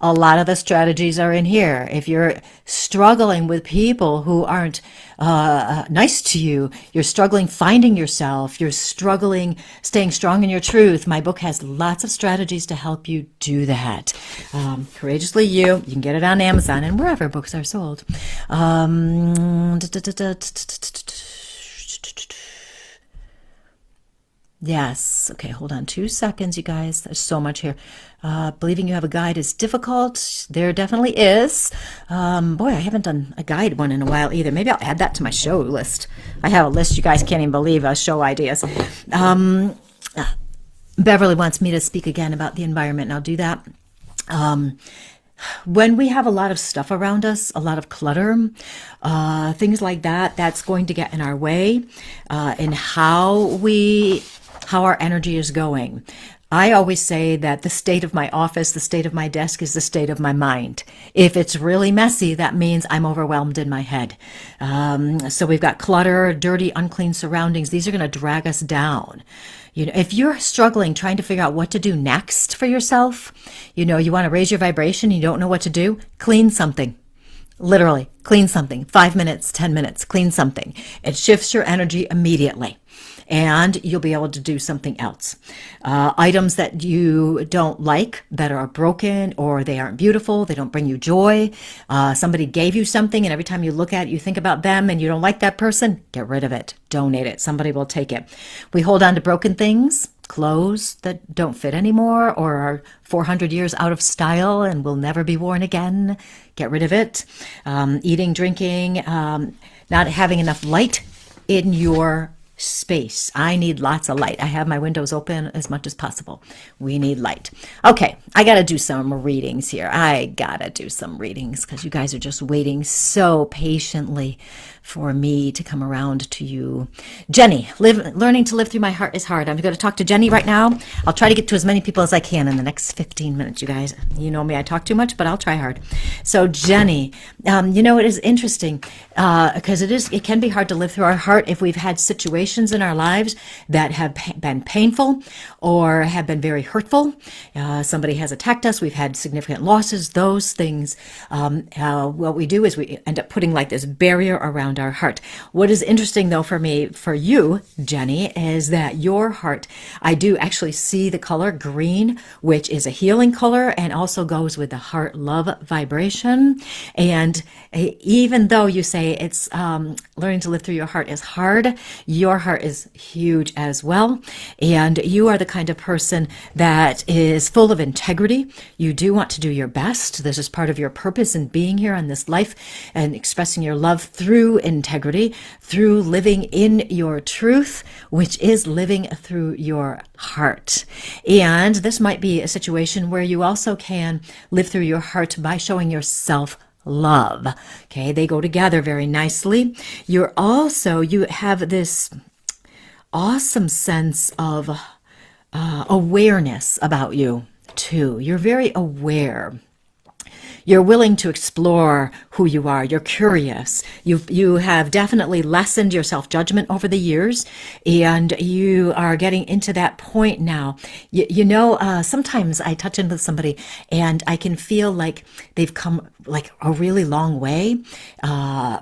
[SPEAKER 1] A lot of the strategies are in here. If you're struggling with people who aren't nice to you, you're struggling finding yourself, you're struggling staying strong in your truth, my book has lots of strategies to help you do that. Courageously You can get it on Amazon and wherever books are sold. Yes. Okay, hold on 2 seconds, you guys. There's so much here. Believing you have a guide is difficult. There definitely is. Boy, I haven't done a guide one in a while either. Maybe I'll add that to my show list. I have a list you guys can't even believe, show ideas. Beverly wants me to speak again about the environment, and I'll do that. When we have a lot of stuff around us, a lot of clutter, things like that, that's going to get in our way in how our energy is going. I always say that the state of my office, the state of my desk is the state of my mind. If it's really messy, that means I'm overwhelmed in my head. So we've got clutter, dirty, unclean surroundings. These are going to drag us down. You know, if you're struggling trying to figure out what to do next for yourself, you want to raise your vibration, you don't know what to do, clean something. Literally, clean something. 5 minutes, 10 minutes, clean something. It shifts your energy immediately. And you'll be able to do something else. Items that you don't like, that are broken, or they aren't beautiful, they don't bring you joy. Somebody gave you something, and every time you look at it, you think about them, and you don't like that person, get rid of it. Donate it. Somebody will take it. We hold on to broken things, clothes that don't fit anymore, or are 400 years out of style and will never be worn again. Get rid of it. Eating, drinking, not having enough light in your space. I need lots of light. I have my windows open as much as possible. We need light. Okay, I got to do some readings here. I got to do some readings because you guys are just waiting so patiently for me to come around to you. Jenny, learning to live through my heart is hard. I'm going to talk to Jenny right now. I'll try to get to as many people as I can in the next 15 minutes, you guys. You know me, I talk too much, but I'll try hard. So Jenny, it is interesting because it can be hard to live through our heart if we've had situations in our lives that have been painful or have been very hurtful. Somebody has attacked us. We've had significant losses. Those things, what we do is we end up putting like this barrier around our heart. What is interesting though for you, Jenny, is that your heart, I do actually see the color green, which is a healing color and also goes with the heart love vibration. And even though you say it's learning to live through your heart is hard, your heart is huge as well. And you are the kind of person that is full of integrity. You do want to do your best. This is part of your purpose in being here on this life and expressing your love through integrity, through living in your truth, which is living through your heart. And this might be a situation where you also can live through your heart by showing yourself love. Okay, they go together very nicely. You have this awesome sense of awareness about you too. You're very aware. You're willing to explore who you are. You're curious. You have definitely lessened your self-judgment over the years, and you are getting into that point now. Sometimes I touch in with somebody and I can feel like they've come like a really long way,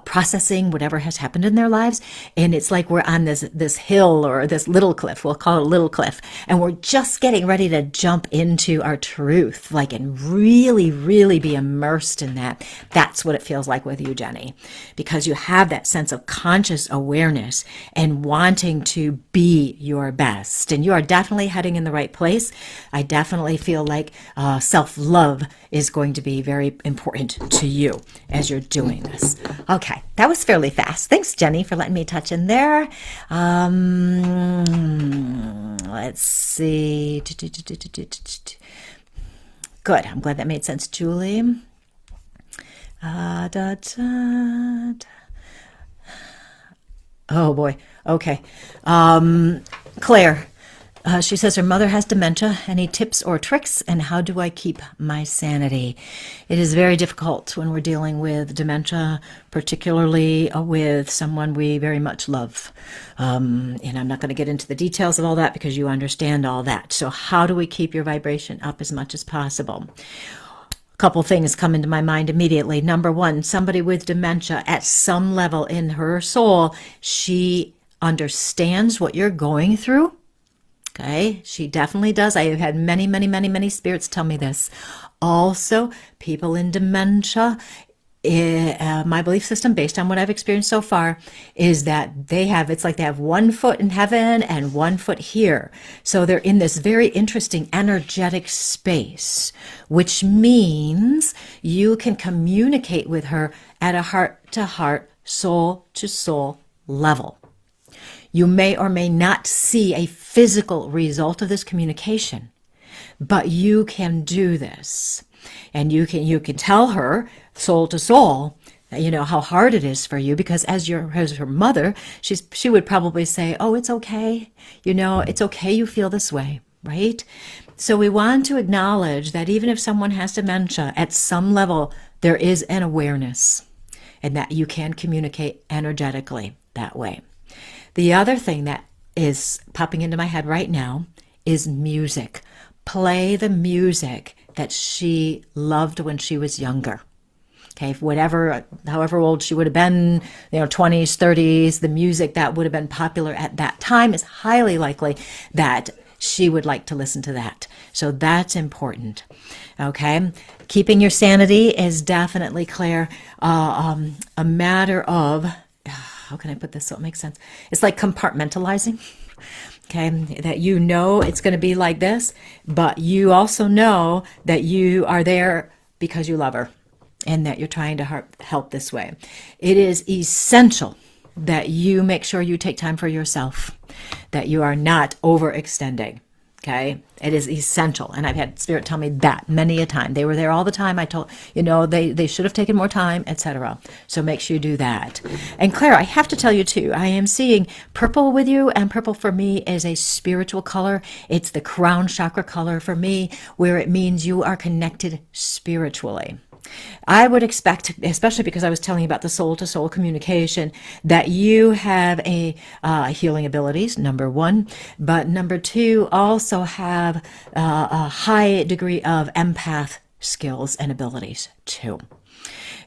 [SPEAKER 1] processing whatever has happened in their lives. And it's like we're on this hill or this little cliff. We'll call it a little cliff. And we're just getting ready to jump into our truth, like, and really, really be immersed in that. That's what it feels like with you, Jenny, because you have that sense of conscious awareness and wanting to be your best. And you are definitely heading in the right place. I definitely feel like self-love is going to be very important to you as you're doing this. Okay, that was fairly fast. Thanks, Jenny, for letting me touch in there. Let's see. Good. I'm glad that made sense, Julie. Oh boy. Okay. Claire. She says her mother has dementia. Any tips or tricks? And how do I keep my sanity? It is very difficult when we're dealing with dementia, particularly with someone we very much love. And I'm not going to get into the details of all that because you understand all that. So how do we keep your vibration up as much as possible? A couple things come into my mind immediately. Number one, somebody with dementia, at some level in her soul, she understands what you're going through. Okay, she definitely does. I have had many, many, many, many spirits tell me this. Also, people in dementia, my belief system, based on what I've experienced so far, is that it's like they have 1 foot in heaven and 1 foot here. So they're in this very interesting energetic space, which means you can communicate with her at a heart-to-heart, soul-to-soul level. You may or may not see a physical result of this communication, but you can do this. And you can tell her soul to soul, how hard it is for you, because as her mother, she would probably say, oh, it's okay. It's okay you feel this way, right? So we want to acknowledge that even if someone has dementia, at some level, there is an awareness and that you can communicate energetically that way. The other thing that is popping into my head right now is music. Play the music that she loved when she was younger. Okay, however old she would have been, 20s, 30s, the music that would have been popular at that time is highly likely that she would like to listen to that. So that's important. Okay, keeping your sanity is definitely, Claire, a matter of, how can I put this so it makes sense? It's like compartmentalizing. Okay, that it's going to be like this, but you also know that you are there because you love her and that you're trying to help this way. It is essential that you make sure you take time for yourself, that you are not overextending. Okay, it is essential. And I've had Spirit tell me that many a time. They were there all the time. I told, they should have taken more time, etc. So make sure you do that. And Claire, I have to tell you too, I am seeing purple with you, and purple for me is a spiritual color. It's the crown chakra color for me, where it means you are connected spiritually. I would expect, especially because I was telling you about the soul-to-soul communication, that you have a healing abilities, number one, but number two, also have a high degree of empath skills and abilities too.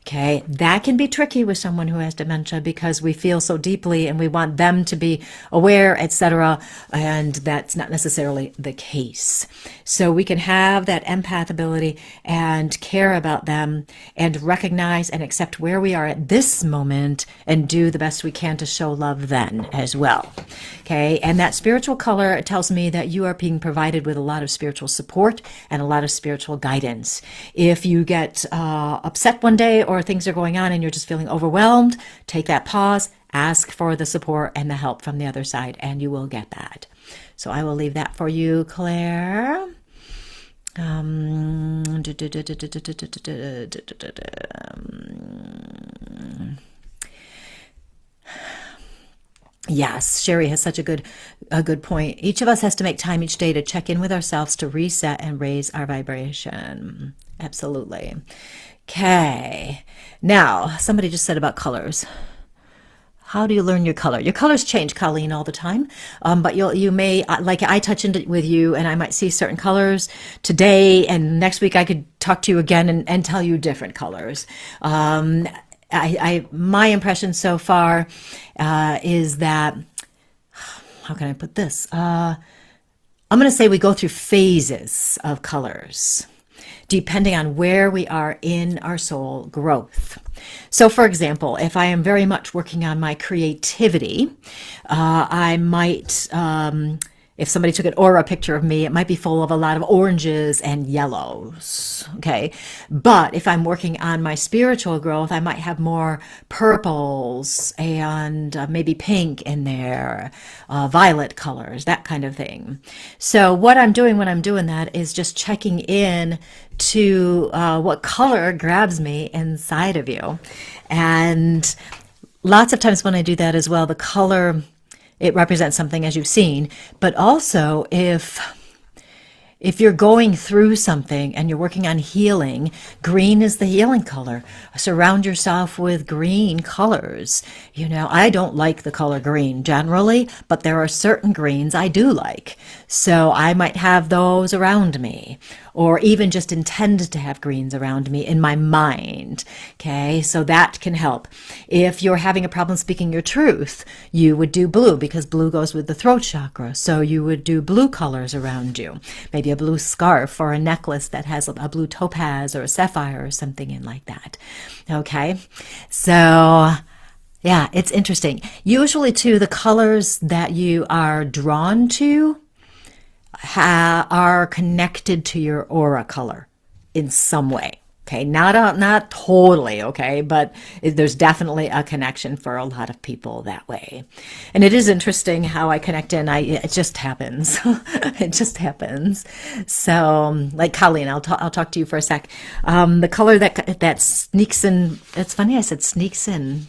[SPEAKER 1] Okay, that can be tricky with someone who has dementia because we feel so deeply and we want them to be aware, etc., and that's not necessarily the case. So we can have that empath ability and care about them and recognize and accept where we are at this moment and do the best we can to show love then as well. Okay, and that spiritual color tells me that you are being provided with a lot of spiritual support and a lot of spiritual guidance. If you get upset one day or things are going on and you're just feeling overwhelmed, take that pause, ask for the support and the help from the other side, and you will get that. So I will leave that for you, Claire. Yes, Sherry has such a good point. Each of us has to make time each day to check in with ourselves to reset and raise our vibration. Absolutely. Okay. Now, somebody just said about colors. How do you learn your color? Your colors change, Colleen, all the time. But you may, like I touch into with you and I might see certain colors today, and next week I could talk to you again and tell you different colors. My impression so far is that, how can I put this? I'm going to say we go through phases of colors depending on where we are in our soul growth. So, for example, if I am very much working on my creativity, I might, if somebody took an aura picture of me, it might be full of a lot of oranges and yellows. Okay. But if I'm working on my spiritual growth, I might have more purples and maybe pink in there, violet colors, that kind of thing. So what I'm doing when I'm doing that is just checking in to what color grabs me inside of you. And lots of times when I do that as well, the color, it represents something, as you've seen, but also if you're going through something and you're working on healing, green is the healing color. Surround yourself with green colors. You know, I don't like the color green generally, but there are certain greens I do like. So I might have those around me, or even just intend to have greens around me in my mind. Okay, so that can help. If you're having a problem speaking your truth, you would do blue because blue goes with the throat chakra. So you would do blue colors around you. Maybe a blue scarf or a necklace that has a blue topaz or a sapphire or something in like that. Okay, so yeah, it's interesting. Usually too, the colors that you are drawn to are connected to your aura color in some way. Okay, not totally, okay, but there's definitely a connection for a lot of people that way. And it is interesting how I connect in. It just happens. It just happens. So, like Colleen, I'll talk to you for a sec. The color that sneaks in. It's funny I said sneaks in.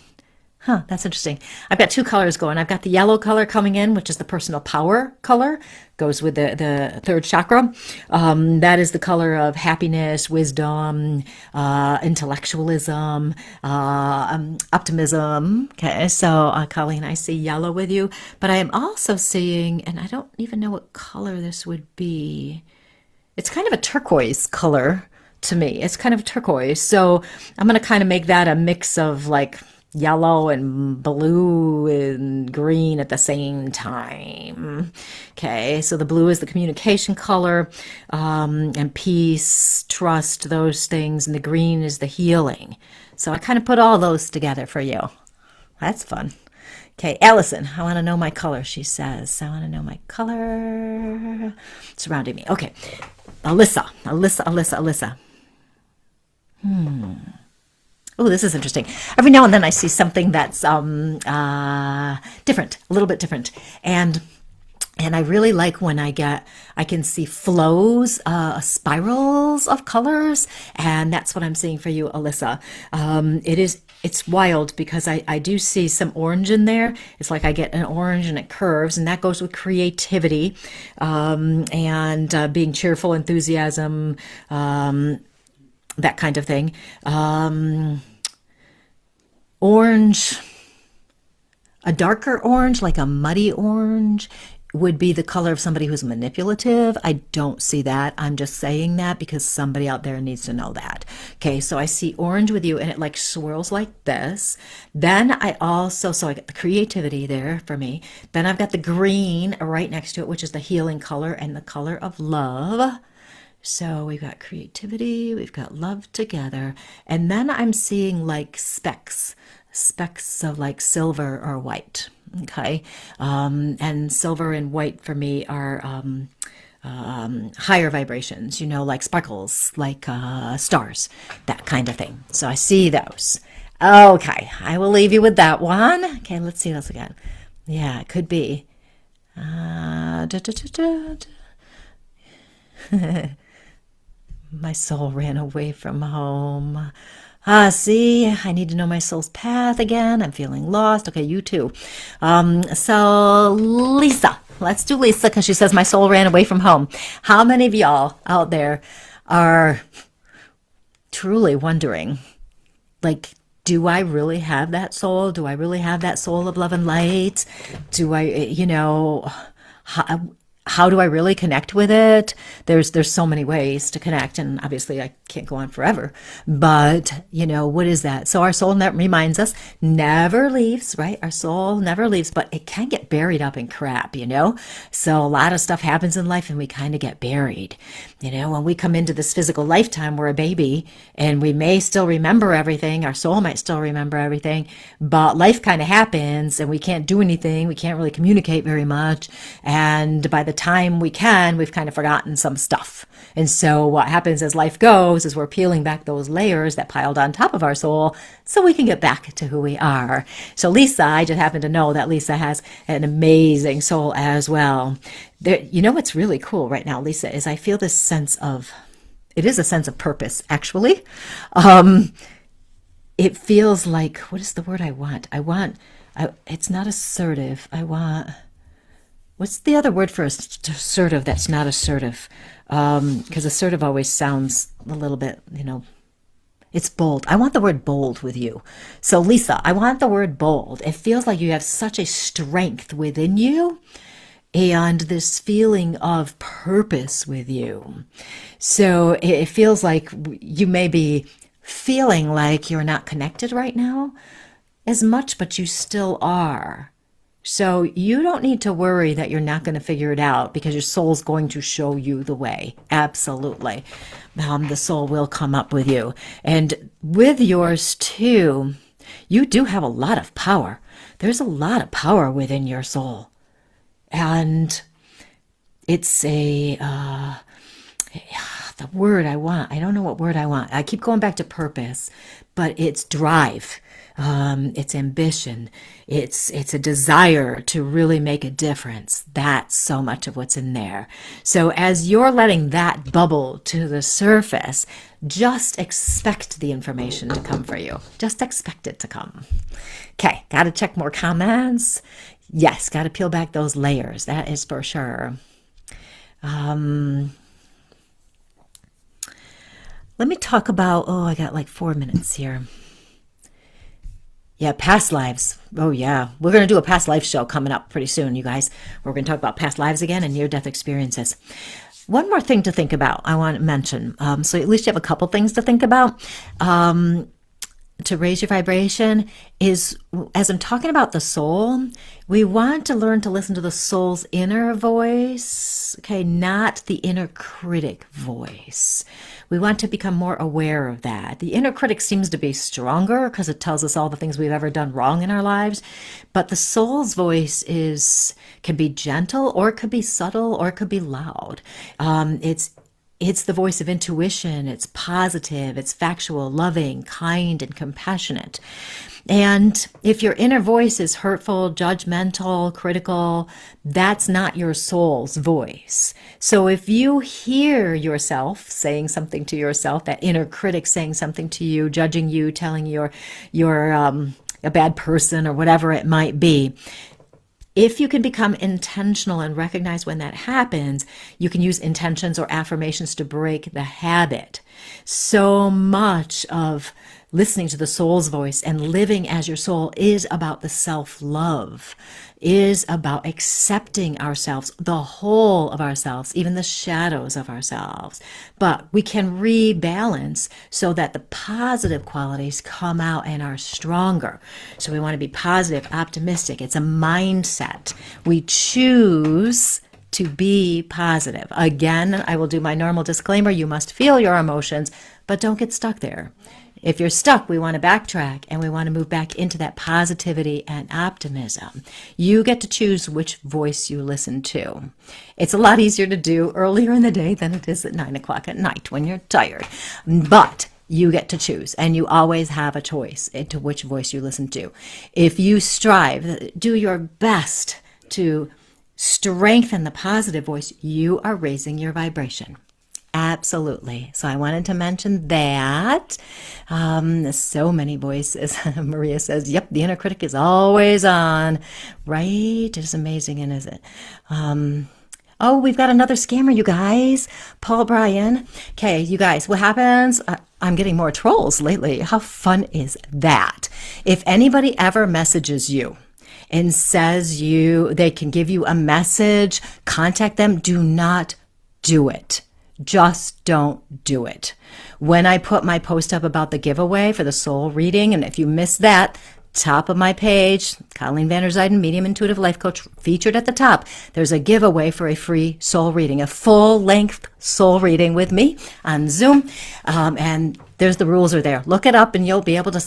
[SPEAKER 1] Huh, that's interesting. I've got two colors going. I've got the yellow color coming in, which is the personal power color, goes with the third chakra. That is the color of happiness, wisdom, intellectualism, optimism. Okay, so Colleen, I see yellow with you, but I am also seeing, and I don't even know what color this would be. It's kind of a turquoise color to me. It's kind of turquoise. So I'm going to kind of make that a mix of like yellow and blue and green at the same time. Okay, so the blue is the communication color, and peace, trust, those things, and the green is the healing. So I kind of put all those together for you. That's fun. Okay, Allison, I want to know my color, she says. I want to know my color surrounding me. Okay, Alyssa. Oh, this is interesting. Every now and then I see something that's different, a little bit different. And I really like when I can see flows, spirals of colors. And that's what I'm seeing for you, Alyssa. It's wild because I do see some orange in there. It's like I get an orange and it curves, and that goes with creativity, and being cheerful, enthusiasm, that kind of thing. Orange, a darker orange, like a muddy orange, would be the color of somebody who's manipulative. I don't see that. I'm just saying that because somebody out there needs to know that. Okay, so I see orange with you and it like swirls like this. Then so I get the creativity there for me. Then I've got the green right next to it, which is the healing color and the color of love. So we've got creativity, we've got love together, and then I'm seeing like specks of like silver or white. Okay, and silver and white for me are higher vibrations, like sparkles, like stars, that kind of thing. So I see those. Okay, I will leave you with that one. Okay, let's see what else we got. Yeah, it could be. My soul ran away from home. See, I need to know my soul's path again. I'm feeling lost. Okay, you too. So Lisa, let's do Lisa because she says my soul ran away from home. How many of y'all out there are truly wondering, like, do I really have that soul? Do I really have that soul of love and light? Do I, how, how do I really connect with it? There's so many ways to connect, and obviously I can't go on forever. But what is that? So our soul reminds us never leaves, right? Our soul never leaves, but it can get buried up in crap, So a lot of stuff happens in life, and we kind of get buried. When we come into this physical lifetime, we're a baby, and we may still remember everything. Our soul might still remember everything, but life kind of happens, and we can't do anything. We can't really communicate very much, and by the time we've kind of forgotten some stuff. And so what happens as life goes is we're peeling back those layers that piled on top of our soul so we can get back to who we are. So Lisa, I just happen to know that Lisa has an amazing soul as well. What's really cool right now, Lisa, is I feel this sense of, it is a sense of purpose, actually. It feels like, what is the word I want? It's not assertive. What's the other word for assertive that's not assertive? Because assertive always sounds a little bit, it's bold. I want the word bold with you. So Lisa, I want the word bold. It feels like you have such a strength within you and this feeling of purpose with you. So it feels like you may be feeling like you're not connected right now as much, but you still are. So you don't need to worry that you're not going to figure it out because your soul's going to show you the way. Absolutely. The soul will come up with you. And with yours too, you do have a lot of power. There's a lot of power within your soul. And it's the word I want. I don't know what word I want. I keep going back to purpose, but it's drive. It's ambition. It's a desire to really make a difference. That's so much of what's in there. So as you're letting that bubble to the surface, just expect the information to come for you. Just expect it to come. Okay, got to check more comments. Yes, got to peel back those layers. That is for sure. Let me talk about, I got like 4 minutes here. Yeah, past lives. Oh, yeah. We're going to do a past life show coming up pretty soon, you guys. We're going to talk about past lives again and near-death experiences. One more thing to think about I want to mention. So at least you have a couple things to think about. To raise your vibration is, as I'm talking about the soul, we want to learn to listen to the soul's inner voice, okay, not the inner critic voice. We want to become more aware of that. The inner critic seems to be stronger because it tells us all the things we've ever done wrong in our lives, but the soul's voice can be gentle, or it could be subtle, or it could be loud. It's the voice of intuition. It's positive, it's factual, loving, kind, and compassionate. And if your inner voice is hurtful, judgmental, critical, that's not your soul's voice. So if you hear yourself saying something to yourself, that inner critic saying something to you, judging you, telling you're a bad person or whatever it might be, if you can become intentional and recognize when that happens, you can use intentions or affirmations to break the habit. So much of listening to the soul's voice and living as your soul is about the self-love, is about accepting ourselves, the whole of ourselves, even the shadows of ourselves. But we can rebalance so that the positive qualities come out and are stronger. So we want to be positive, optimistic. It's a mindset. We choose to be positive. Again, I will do my normal disclaimer. You must feel your emotions, but don't get stuck there. If you're stuck, we want to backtrack and we want to move back into that positivity and optimism. You get to choose which voice you listen to. It's a lot easier to do earlier in the day than it is at 9 o'clock at night when you're tired. But you get to choose, and you always have a choice into which voice you listen to. If you strive, do your best to strengthen the positive voice, you are raising your vibration. Absolutely. So I wanted to mention that. So many voices. Maria says, yep, the inner critic is always on. Right? It's amazing, and is it? Oh, we've got another scammer, you guys. Paul Bryan. Okay, you guys, what happens? I'm getting more trolls lately. How fun is that? If anybody ever messages you and says they can give you a message, contact them, do not do it. Just don't do it. When I put my post up about the giveaway for the soul reading, and if you missed that, top of my page, Colleen Van Der Zijden, Medium Intuitive Life Coach, featured at the top, there's a giveaway for a free soul reading, a full-length soul reading with me on Zoom. And there's the rules are there. Look it up and you'll be able to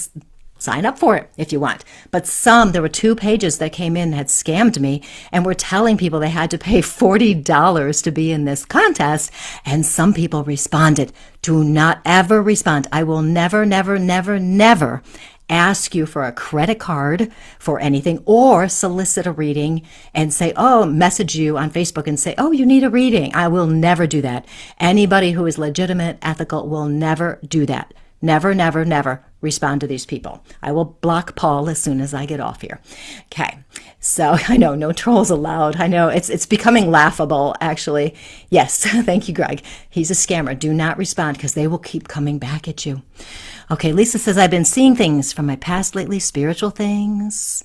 [SPEAKER 1] sign up for it if you want. But there were 2 pages that came in, had scammed me, and were telling people they had to pay $40 to be in this contest. And some people responded. Do not ever respond. I will never, never, never, never ask you for a credit card for anything, or solicit a reading and say, message you on Facebook and say, you need a reading. I will never do that. Anybody who is legitimate, ethical will never do that. Never, never, never respond to these people. I will block Paul as soon as I get off here. Okay. So I know, no trolls allowed. I know it's becoming laughable, actually. Yes. Thank you, Greg. He's a scammer. Do not respond, because they will keep coming back at you. Okay. Lisa says, I've been seeing things from my past lately, spiritual things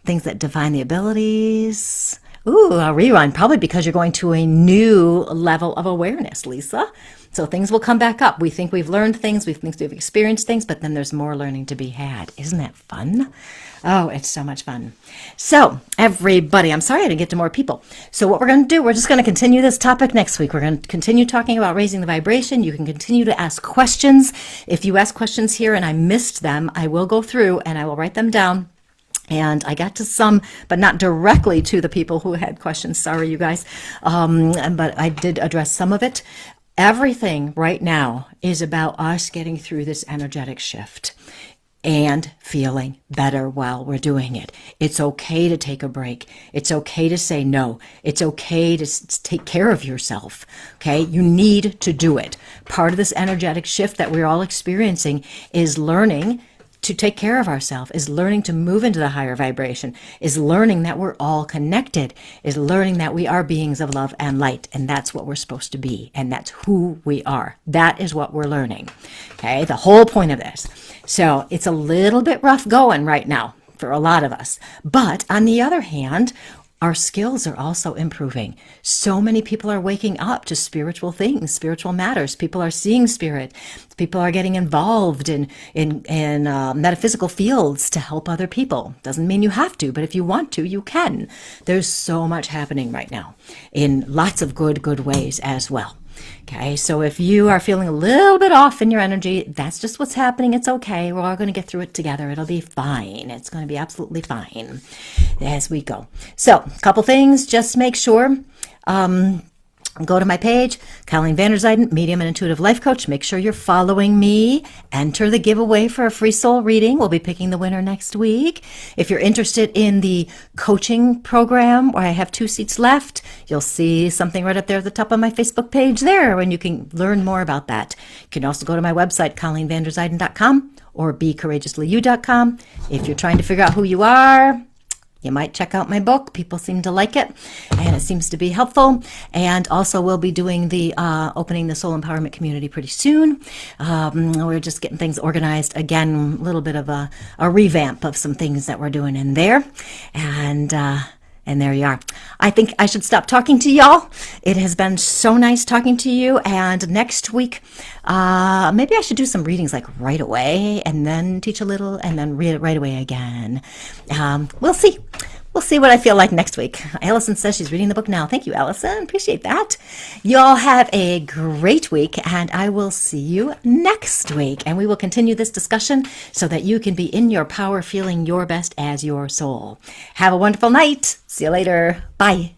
[SPEAKER 1] that define the abilities. Ooh, a rerun, probably because you're going to a new level of awareness, Lisa. So things will come back up. We think we've learned things, we think we've experienced things, but then there's more learning to be had. Isn't that fun? Oh, it's so much fun. So everybody, I'm sorry I didn't get to more people. So what we're going to do, we're just going to continue this topic next week. We're going to continue talking about raising the vibration. You can continue to ask questions. If you ask questions here and I missed them, I will go through and I will write them down. And I got to some, but not directly to the people who had questions. Sorry, you guys. But I did address some of it. Everything right now is about us getting through this energetic shift and feeling better while we're doing it. It's okay to take a break. It's okay to say no. It's okay to take care of yourself. Okay? You need to do it. Part of this energetic shift that we're all experiencing is learning to take care of ourselves, is learning to move into the higher vibration, is learning that we're all connected, is learning that we are beings of love and light, and that's what we're supposed to be, and that's who we are. That is what we're learning. Okay, the whole point of this. So it's a little bit rough going right now for a lot of us. But on the other hand, our skills are also improving. So many people are waking up to spiritual things, spiritual matters. People are seeing spirit. People are getting involved in metaphysical fields to help other people. Doesn't mean you have to, but if you want to, you can. There's so much happening right now in lots of good ways as well. Okay, so if you are feeling a little bit off in your energy, that's just what's happening. It's okay. We're all going to get through it together. It'll be fine. It's going to be absolutely fine as we go. So, a couple things. Just make sure. Go to my page, Colleen Van Der Zijden, Medium and Intuitive Life Coach. Make sure you're following me. Enter the giveaway for a free soul reading. We'll be picking the winner next week. If you're interested in the coaching program where I have 2 seats left, you'll see something right up there at the top of my Facebook page there, and you can learn more about that. You can also go to my website, ColleenVanderzijden.com or BeCourageouslyYou.com. If you're trying to figure out who you are, you might check out my book. People seem to like it, and it seems to be helpful. And also, we'll be doing the opening the Soul Empowerment Community pretty soon. We're just getting things organized again, a little bit of a revamp of some things that we're doing in there. And there you are. I think I should stop talking to y'all. It has been so nice talking to you. And next week, maybe I should do some readings like right away and then teach a little and then read it right away again. We'll see. We'll see what I feel like next week. Allison says she's reading the book now. Thank you, Allison. Appreciate that. Y'all have a great week, and I will see you next week. And we will continue this discussion so that you can be in your power, feeling your best as your soul. Have a wonderful night. See you later. Bye.